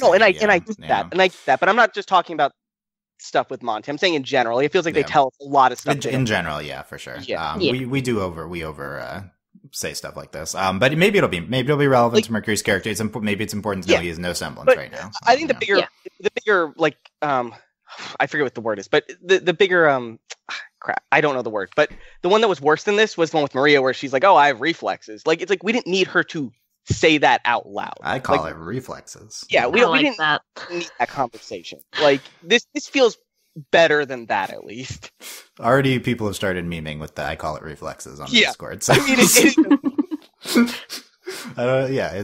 that, but I'm not just talking about stuff with Monty. I'm saying in general, it feels like they tell us a lot of stuff. In general, yeah, for sure. Yeah. We over say stuff like this. But maybe it'll be relevant to Mercury's character. Maybe it's important to know he has no semblance right now. I think the bigger I forget what the word is, but the bigger crap, I don't know the word, but the one that was worse than this was the one with Maria where she's like, "Oh, I have reflexes." Like, it's like we didn't need her to say that out loud. I call it reflexes. Yeah, we didn't need that conversation. Like, this feels better than that, at least. Already people have started memeing with the I call it reflexes on Discord. So. I mean,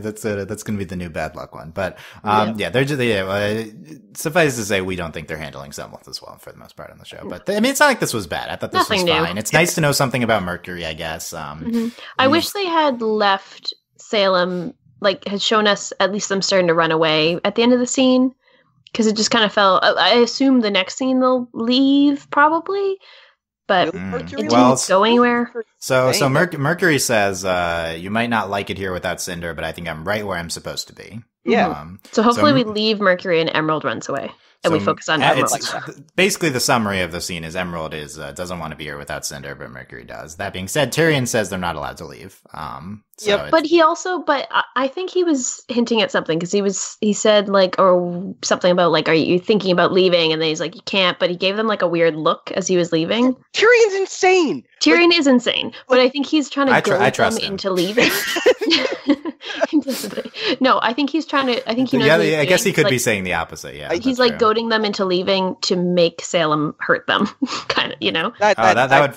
that's going to be the new bad luck one. But they're just suffice to say we don't think they're handling semblance as well for the most part on the show. But I mean, it's not like this was bad. I thought this was fine. It's nice to know something about Mercury, I guess. I wish they had left Salem, had shown us at least them starting to run away at the end of the scene, because it just kind of felt. I assume the next scene they'll leave probably. But it didn't go anywhere. So Mercury says, you might not like it here without Cinder, but I think I'm right where I'm supposed to be. Yeah. So hopefully we leave Mercury and Emerald runs away. And we focus on Emerald. Basically, the summary of the scene is Emerald doesn't want to be here without Cinder, but Mercury does. That being said, Tyrion says they're not allowed to leave. But I think he was hinting at something, because he said or something about are you thinking about leaving? And then he's like, you can't. But he gave them a weird look as he was leaving. Tyrion's insane. Tyrion is insane, but I think he's trying to goad them into leaving. No, I think he's trying to. I think he knows. Yeah, I guess he could be saying the opposite. Yeah, he's goading them into leaving to make Salem hurt them, kind of. I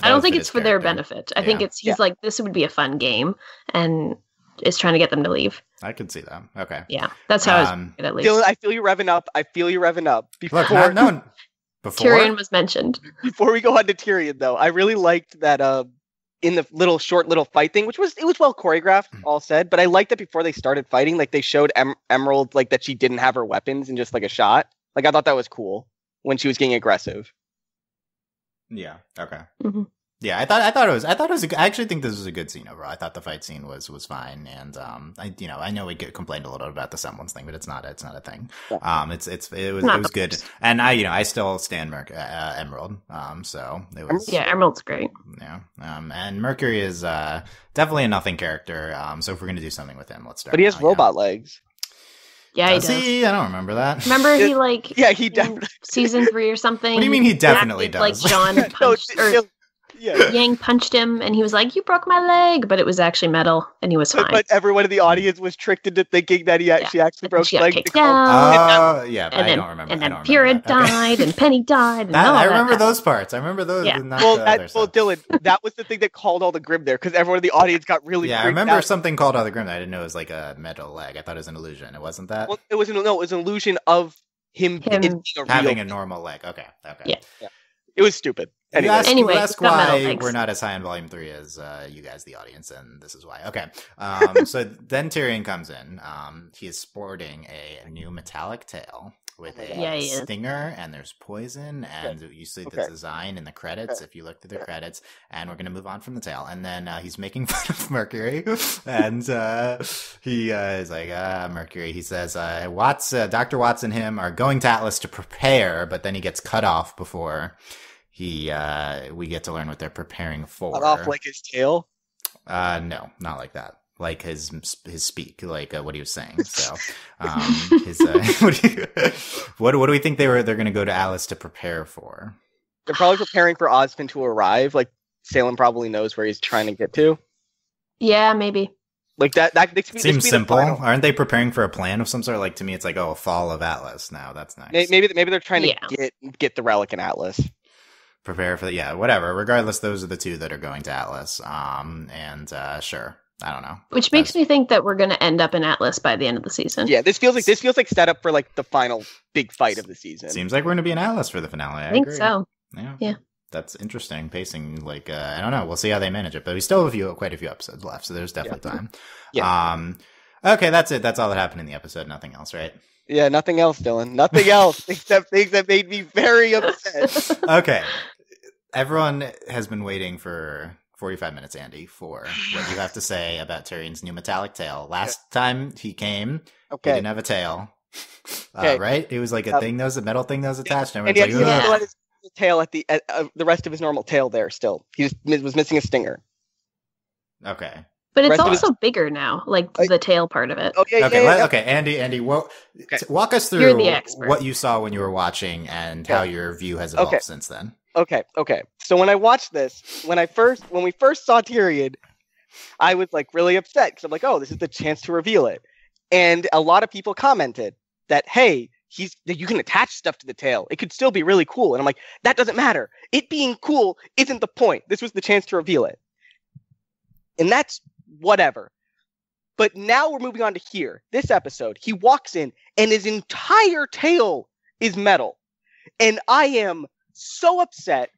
don't think it's for their benefit. I think he's like, this would be a fun game, and is trying to get them to leave. I can see that. Okay. Yeah, that's how I was at least. Dylan, I feel you revving up. Before Tyrion was mentioned. Before we go on to Tyrion, though, I really liked that in the short little fight thing, it was well choreographed, all said, but I liked that before they started fighting, they showed Emerald that she didn't have her weapons and just a shot. I thought that was cool when she was getting aggressive. Yeah. Okay. Mm-hmm. Yeah, I thought it was. I actually think this was a good scene overall. I thought the fight scene was fine, and I know we complained a little about the semblance thing, but it's not a thing. It was good, and I still stand Emerald. So it was. Yeah, Emerald's great. Yeah, and Mercury is definitely a nothing character. So if we're gonna do something with him, let's start. But he has robot legs. Yeah, does he? I don't remember that. Remember he he definitely season 3 or something. What do you mean he definitely does? John punched Yang punched him, and he was like, "You broke my leg," but it was actually metal, and he was fine. But everyone in the audience was tricked into thinking that he actually broke his leg. I don't remember. And then Pyrrha died, and Penny died. And I remember those parts. I remember those. Yeah. Dylan, that was the thing that called all the grim there, because everyone in the audience got really. Yeah, I remember something called all the grim. I didn't know it was a metal leg. I thought it was an illusion. It wasn't that. Well, it was an illusion of him having a normal leg. Okay. Yeah. It was stupid. Anyway, you ask got metal, why thanks. we're not as high in volume 3 as you guys, the audience, and this is why. Okay. So then Tyrion comes in. He is sporting a new metallic tail with a he is. stinger, and there's poison, and you see the design in the credits if you look through the credits. And we're going to move on from the tail. And then he's making fun of Mercury, and he is like, Mercury. He says, Dr. Watts and him are going to Atlas to prepare, but then he gets cut off before we get to learn what they're preparing for. Cut off like his tail? No, not like that. Like his speak, like what he was saying. So, what do we think they're going to go to Atlas to prepare for? They're probably preparing for Osmond to arrive. Like Salem probably knows where he's trying to get to. Yeah, maybe. Like that seems simple. Aren't they preparing for a plan of some sort? Like to me, it's like, a fall of Atlas. Now that's nice. Maybe they're trying to get the relic in Atlas. Prepare for whatever. Regardless, those are the two that are going to Atlas. Sure. I don't know. Which makes me think that we're going to end up in Atlas by the end of the season. Yeah, this feels like setup for like the final big fight of the season. Seems like we're going to be in Atlas for the finale. I think agree. so. Yeah. That's interesting pacing. Like I don't know. We'll see how they manage it, but we still have quite a few episodes left, so there's definitely time. Yeah. Okay, that's it. That's all that happened in the episode. Nothing else, right? Yeah, nothing else, Dylan. Nothing else except things that made me very upset. Okay. Everyone has been waiting for 45 minutes, Andy, for what you have to say about Tyrion's new metallic tail. Last time he came, he didn't have a tail. Right? It was like a thing that was a metal thing that was attached. And he had his tail at the rest of his normal tail there still. He just was missing a stinger. Okay. But it's also bigger now, like the tail part of it. Okay, Andy, walk us through what you saw when you were watching and how your view has evolved since then. Okay. So when I watched this, when we first saw Tyrion, I was like really upset because I'm like, oh, this is the chance to reveal it. And a lot of people commented that, hey, you can attach stuff to the tail. It could still be really cool. And I'm like, that doesn't matter. It being cool isn't the point. This was the chance to reveal it. And that's whatever. But now we're moving on to here. This episode, he walks in and his entire tail is metal. And I am so upset.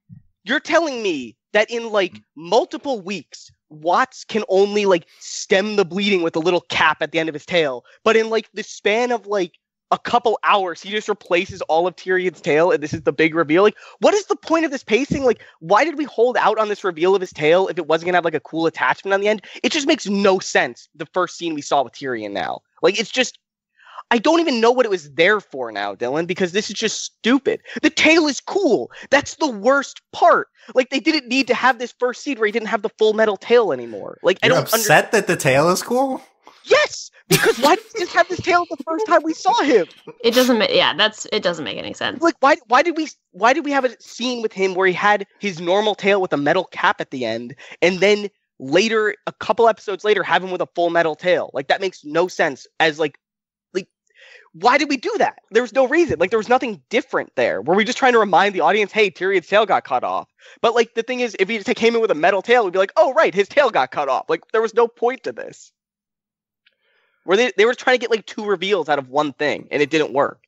You're telling me that in like multiple weeks, Watts can only like stem the bleeding with a little cap at the end of his tail. But in like the span of like a couple hours, he just replaces all of Tyrion's tail, and this is the big reveal. Like, what is the point of this pacing? Like, why did we hold out on this reveal of his tail if it wasn't gonna have like a cool attachment on the end? It just makes no sense. The first scene we saw with Tyrion now, like, it's just, I don't even know what it was there for now, Dylan, because this is just stupid. The tail is cool. That's the worst part. Like, they didn't need to have this first scene where he didn't have the full metal tail anymore. Like, You're upset that the tail is cool? Yes, because why did he just have this tail the first time we saw him? It doesn't make it doesn't make any sense. Like why did we have a scene with him where he had his normal tail with a metal cap at the end, and then later, a couple episodes later, have him with a full metal tail? Like, that makes no sense. As like why did we do that? There was no reason. Like, there was nothing different there. Were we just trying to remind the audience, hey, Tyrion's tail got cut off? But like, the thing is, if he just came in with a metal tail, we'd be like, oh right, his tail got cut off. Like, there was no point to this. Where they were trying to get like two reveals out of one thing, and it didn't work.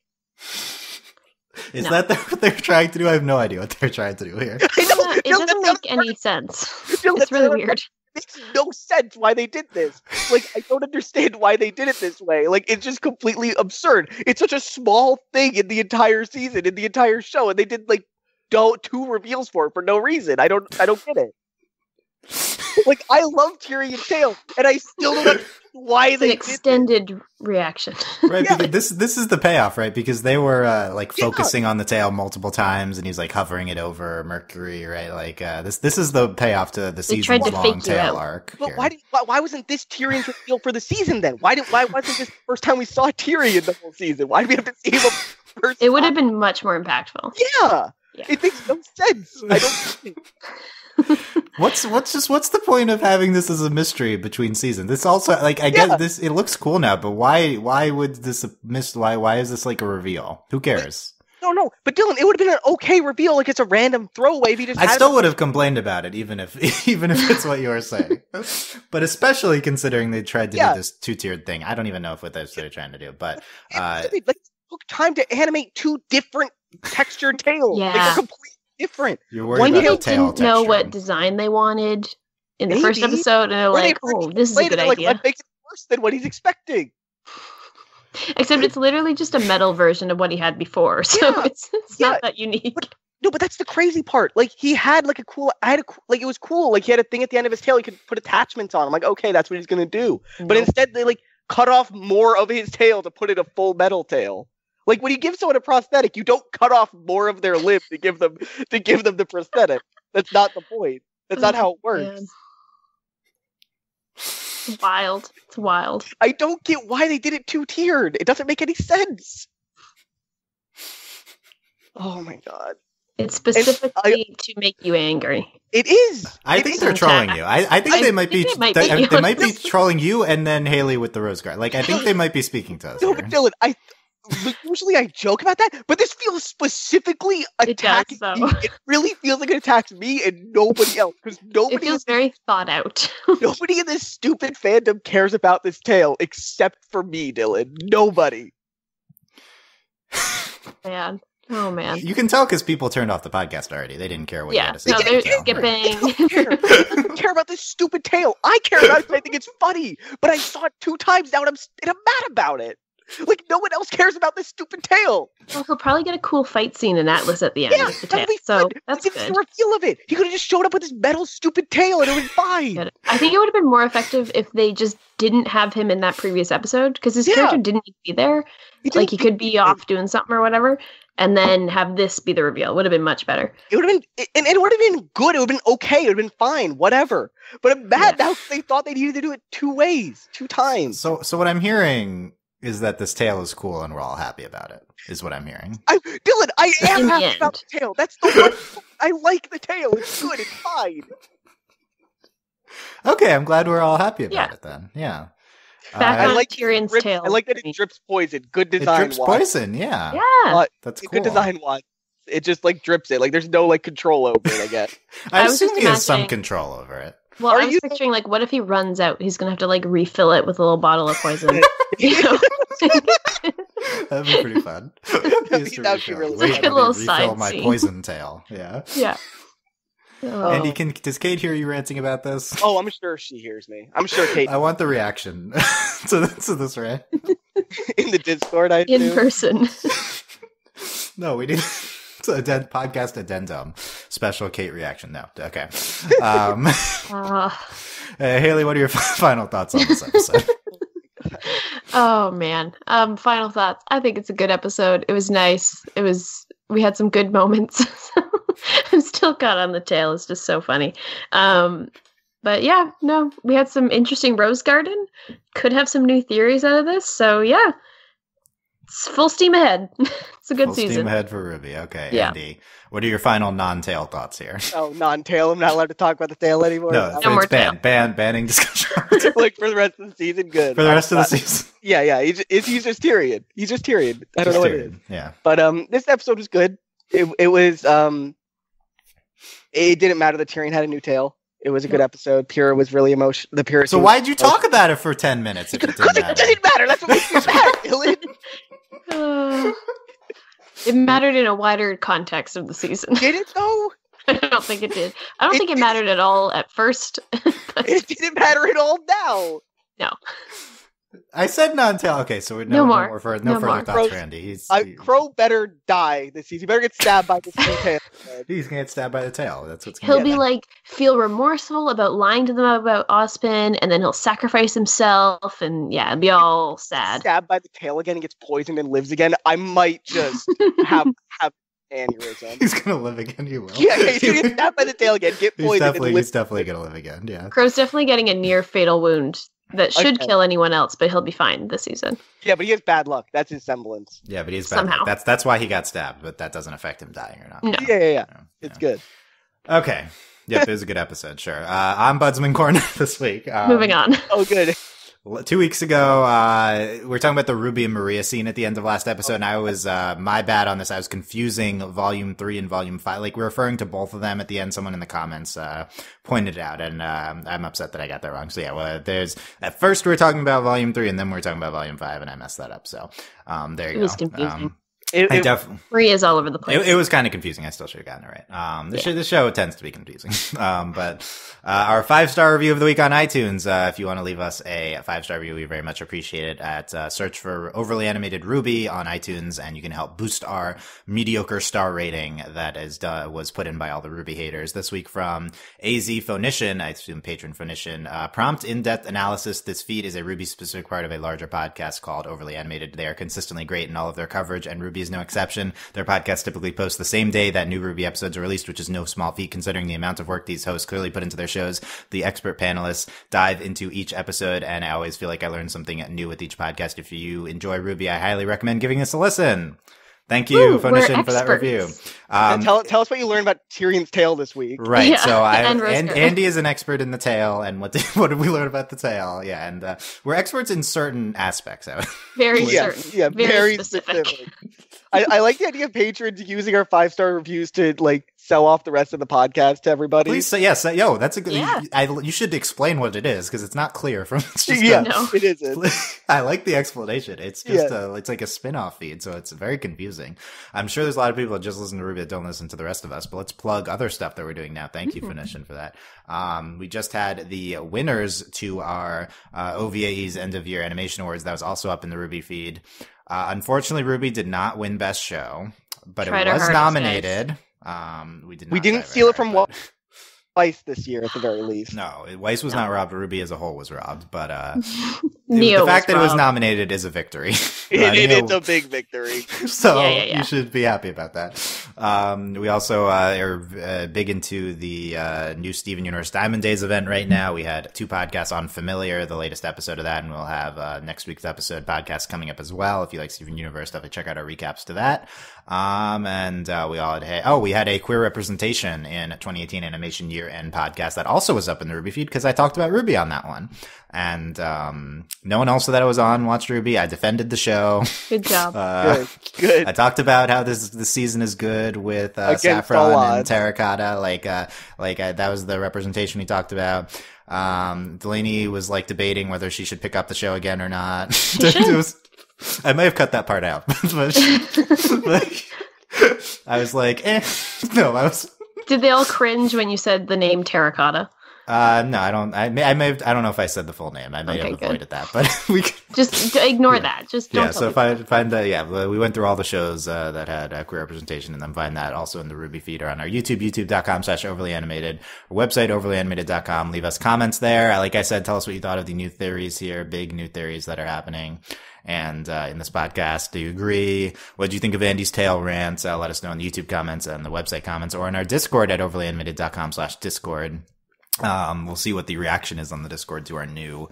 Is that what they're trying to do? I have no idea what they're trying to do here. It doesn't make any sense. It's really weird. It makes no sense why they did this. Like, I don't understand why they did it this way. Like, it's just completely absurd. It's such a small thing in the entire season, in the entire show, and they did like two reveals for it for no reason. I don't get it. Like, I love Tyrion's tail, and I still don't understand why they extended reaction. Right, because this is the payoff, right? Because they were focusing on the tail multiple times, and he's like hovering it over Mercury, right? Like this is the payoff to the season's long tail arc. But why wasn't this Tyrion's reveal for the season then? Why wasn't this the first time we saw Tyrion the whole season? Why did we have to see him first? It would have been much more impactful. Yeah. It makes no sense. I don't. What's the point of having this as a mystery between seasons? This also, like, I get this, it looks cool now, but why would this why is this like a reveal? Who cares? No, but Dylan, it would have been an okay reveal, like it's a random throwaway if he just I still would have complained about it, even if it's what you were saying. But especially considering they tried to do this two-tiered thing. I don't even know if what they're trying to do, but it took time to animate two different textured tails. Yeah. Like, they're complete different. You're worried Maybe about they the tail didn't know what texturing. design they wanted in the first Maybe. episode, and they're Or they like, "Oh, this is a good like, idea." let's make it worse than what he's expecting. Except it's literally just a metal version of what he had before, so Yeah. it's not that unique. No, but that's the crazy part. Like, he had like like, it was cool. Like, he had a thing at the end of his tail he could put attachments on. I'm like, okay, that's what he's gonna do. But Nope. instead, they like cut off more of his tail to put in a full metal tail. Like, when you give someone a prosthetic, you don't cut off more of their limb to give them the prosthetic. That's not the point. That's not how it works. Man. It's wild. It's wild. I don't get why they did it two-tiered. It doesn't make any sense. Oh my god. It's specifically to make you angry. It is. I think they're trolling you. I think they might be. They might be trolling you, and then Hayley with the rose guard. Like, I think they might be speaking to us. No, here. but Dylan, usually I joke about that, but this feels specifically attacking does, me. though. It really feels like it attacks me and nobody else, because It nobody feels very thought out. nobody in this stupid fandom cares about this tale except for me, Dylan. Nobody. Man. Oh man. You can tell because people turned off the podcast already. They didn't care what you had to say. No, they're So- skipping. I don't care about this stupid tale. I care about it because I think it's funny, but I saw it 2 times now and I'm mad about it. Like, no one else cares about this stupid tale. Well, he'll probably get a cool fight scene in Atlas at the end Yeah, with the that tail. would be So fun. that's Like, it's good. the reveal of it. He could have just showed up with his metal stupid tail and it would be fine. Good. I think it would have been more effective if they just didn't have him in that previous episode, because his Yeah. character didn't need to be there. Like, he could be off doing something or whatever, and then have this be the reveal. Would have been much better. It would have been, and it would have been good. It would have been okay. It would have been fine. Whatever. But I'm mad now 'cause they thought they needed to do it 2 ways, 2 times. So what I'm hearing is that this tale is cool and we're all happy about it. Is what I'm hearing. Dylan, I am In the happy about end. the tail. That's the one. I like the tail. It's good. It's fine. Okay, I'm glad we're all happy about Yeah. it then. Yeah. Back I on like Tyrion's Drip- tail. I like that it drips poison. Good It design. drips Watts. poison. Yeah. Yeah. That's cool. Good design. Watts. It just like drips it. Like there's no like control over it. I guess. I I was assume just he has some imagining- control over it. Well, Are I was you- picturing, like, what if he runs out? He's gonna have to, like, refill it with a little bottle of poison. You know? That'd be pretty fun. That'd be really Wait, fun. let A little me refill side my scene. poison tail. Yeah. Yeah. Oh. Andy, does Kate hear you ranting about this? Oh, I'm sure she hears me. I'm sure Kate I want the reaction to this rant. in the Discord. I In assume. person. No, we need it's a podcast addendum. Special Kate reaction. No, okay. Hayley, what are your final thoughts on this episode? Oh man. Final thoughts. I think it's a good episode. It was nice. We had some good moments. I'm still caught on the tail. It's just so funny. But yeah, no, we had some interesting rose garden. Could have some new theories out of this. So yeah, it's full steam ahead. It's a good Full season. steam ahead for RWBY. Okay, Yeah. Andy, what are your final non-tail thoughts here? Oh, non-tail. I'm not allowed to talk about the tail anymore. No, No more it's banning discussion Like for the rest of the season, good. for the rest of the season. Yeah. He's just Tyrion. He's just Tyrion. I don't know what it is. Yeah. But this episode was good. It was it didn't matter that Tyrion had a new tail. It was a good episode. Pyrrha was really emotional. The Pyrrha. So why'd you talk about it for 10 minutes if it Because didn't it matter? didn't matter. That's what makes me mad, Dylan. It mattered in a wider context of the season. Did it though? I don't think it did. I don't think it mattered at all at first. But It didn't matter at all now. no. I said non-tail. Okay, so No no more. more further No more. thoughts for Andy. Crow better die this season. He better get stabbed by this new tail. He's gonna get stabbed by the tail. That's what's He'll gonna be happen. like, feel remorseful about lying to them about Ozpin, and then he'll sacrifice himself, and yeah, it'll be all sad. Stabbed by the tail again and gets poisoned and lives again. I might just have an aneurysm. He's gonna live again. You will. Yeah, he's gonna get stabbed by the tail again, get He's poisoned, definitely, and live. he's definitely gonna live again. Yeah. Crow's definitely getting a near fatal wound that should Okay. kill anyone else, but he'll be fine this season. Yeah, but he has bad luck. That's his semblance. Yeah, but he's bad. Somehow. That's why he got stabbed, but that doesn't affect him dying or not. No. Yeah. Yeah. It's good. Okay. Yep, it was a good episode. Sure. I'm Budsman Corner this week. Moving on. Oh, good. 2 weeks ago, we were talking about the RWBY and Maria scene at the end of last episode, and I was, my bad on this. I was confusing Volume 3 and Volume 5. Like, we're referring to both of them at the end. Someone in the comments, pointed it out, and, I'm upset that I got that wrong. So yeah, well, at first we were talking about Volume 3, and then we were talking about Volume 5, and I messed that up. So, there you go. It was confusing. I definitely. Bree is all over the place. It was kind of confusing. I still should have gotten it right. The show tends to be confusing. But our 5-star review of the week on iTunes. If you want to leave us a 5-star review, we very much appreciate it. At search for Overly Animated RWBY on iTunes, and you can help boost our mediocre star rating that was put in by all the RWBY haters. This week from AZ Phonician, I assume patron Phonician. Prompt in-depth analysis. This feed is a RWBY specific part of a larger podcast called Overly Animated. They are consistently great in all of their coverage, and RWBY is no exception. Their podcast typically posts the same day that new RWBY episodes are released, which is no small feat considering the amount of work these hosts clearly put into their shows. The expert panelists dive into each episode, and I always feel like I learn something new with each podcast. If you enjoy RWBY, I highly recommend giving this a listen. Thank you, Phonician, for that review. Tell us what you learned about Tyrion's tale this week. Right. Yeah, so Andy is an expert in the tale, and what did we learn about the tale? Yeah, and we're experts in certain aspects of it. Very certain. Yeah, very specific. I like the idea of patrons using our 5-star reviews to like sell off the rest of the podcast to everybody. Please say yes. Yo, that's a good. Yeah. You should explain what it is because it's not clear from. It's just it isn't. I like the explanation. It's just it's like a spin-off feed, so it's very confusing. I'm sure there's a lot of people that just listen to RWBY that don't listen to the rest of us. But let's plug other stuff that we're doing now. Thank you, Phonician, for that. We just had the winners to our OVA's End of Year Animation Awards. That was also up in the RWBY feed. Unfortunately, RWBY did not win Best Show, but it was nominated. We didn't steal it from Weiss this year, at the very least. No, Weiss was not robbed. RWBY as a whole was robbed, but the fact that it was nominated is a victory. It's a big victory. So you should be happy about that. We also are big into the new Steven Universe Diamond Days event right now. We had 2 podcasts on Familiar, the latest episode of that, and we'll have next week's episode podcast coming up as well. If you like Steven Universe stuff, check out our recaps to that. And we had a queer representation in 2018 Animation Year End podcast that also was up in the RWBY feed because I talked about RWBY on that one. And no one else that I was on watched RWBY. I defended the show. Good job. Good. I talked about how this season is good with Saffron and Terracotta. That was the representation we talked about. Delaney was like debating whether she should pick up the show again or not. I may have cut that part out, but I was like, no, Did they all cringe when you said the name Terracotta? No, I don't. I don't know if I said the full name. I may have avoided that, but we just ignore that. Just don't. Yeah. So find that. Yeah, we went through all the shows that had queer representation, and then find that also in the RWBY feed or on our YouTube, youtube.com/overlyanimated, our website overlyanimated.com. Leave us comments there. Like I said, tell us what you thought of the new theories here, big new theories that are happening. And in this podcast, do you agree? What do you think of Andy's tail rants? Let us know in the YouTube comments and the website comments, or in our Discord at overlyanimated.com/Discord. We'll see what the reaction is on the Discord to our new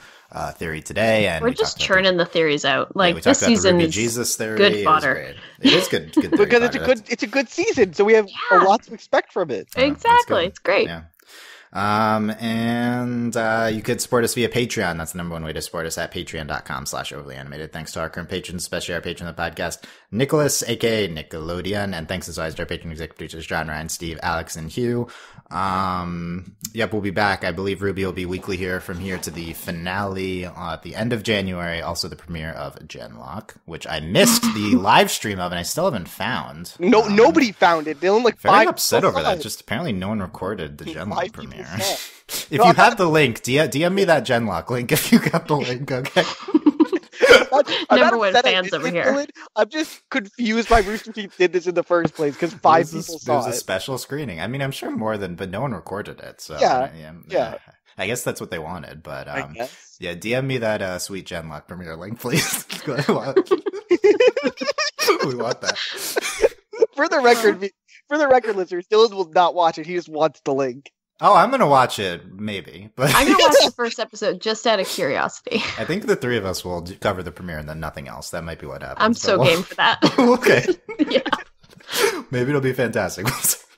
theory today. And we're just churning the theories out. Like this season is Jesus theory. Good fodder. It is good because it's a good season, so we have a lot to expect from it. Exactly, it's great. Yeah. And you could support us via Patreon. That's the number one way to support us at patreon.com/overlyanimated. Thanks to our current patrons, especially our patron of the podcast, Nicholas, aka Nickelodeon. And thanks as always to our patron executive producers, John, Ryan, Steve, Alex, and Hugh. We'll be back. I believe RWBY will be weekly here from here to the finale at the end of January. Also the premiere of Genlock, which I missed the live stream of and I still haven't found. Nobody found it. They only very upset over that. Just apparently no one recorded the Genlock premiere. If you have the link, DM me that Genlock link if you got the link, okay? Number one fans over here. I'm just confused why Rooster Teeth did this in the first place because 5 people saw it. It was a special screening. I mean, I'm sure more than, but no one recorded it. So yeah. I guess that's what they wanted, but DM me that sweet Genlock premiere link, please. We want that. For the record, listeners, Dylan will not watch it. He just wants the link. Oh, I'm gonna watch it, maybe. But I'm gonna watch the first episode just out of curiosity. I think the 3 of us will cover the premiere and then nothing else. That might be what happens. I'm so game for that. Okay. Yeah. Maybe it'll be fantastic.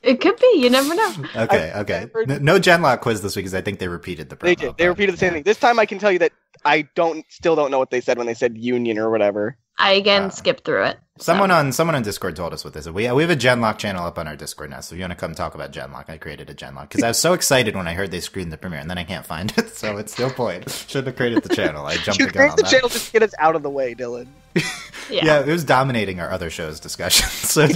It could be. You never know. Okay. No Genlock quiz this week because I think they repeated the promo. They did. They repeated the same thing. This time I can tell you that I still don't know what they said when they said union or whatever. I skipped through it. Someone on Discord told us what this is. We have a Genlock channel up on our Discord now, so if you want to come talk about Genlock, I created a Genlock because I was so excited when I heard they screened the premiere, and then I can't find it, so it's no point. Shouldn't have created the channel. I jumped the gun on that. You created the channel just to get us out of the way, Dylan. Yeah, it was dominating our other shows discussion. So I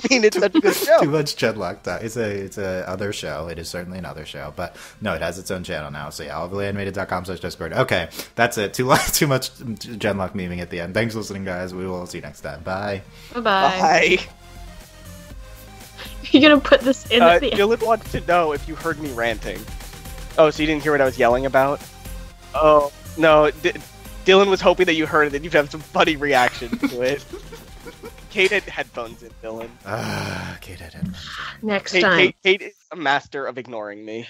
mean, it's such a good show. Too much Genlock time. It's a other show. It is certainly another show, but no, it has its own channel now. So yeah, allvilleanimated.com/Discord. Okay, that's it. Too much Genlock memeing at the end. Thanks for listening, guys. We will see you next time. Bye. Bye. Bye. You're gonna put this in at the end. Dylan wants to know if you heard me ranting. Oh, so you didn't hear what I was yelling about? Oh, no. Dylan was hoping that you heard it and you'd have some funny reaction to it. Kate had headphones in, Dylan. Kate had headphones in. Next time. Kate is a master of ignoring me.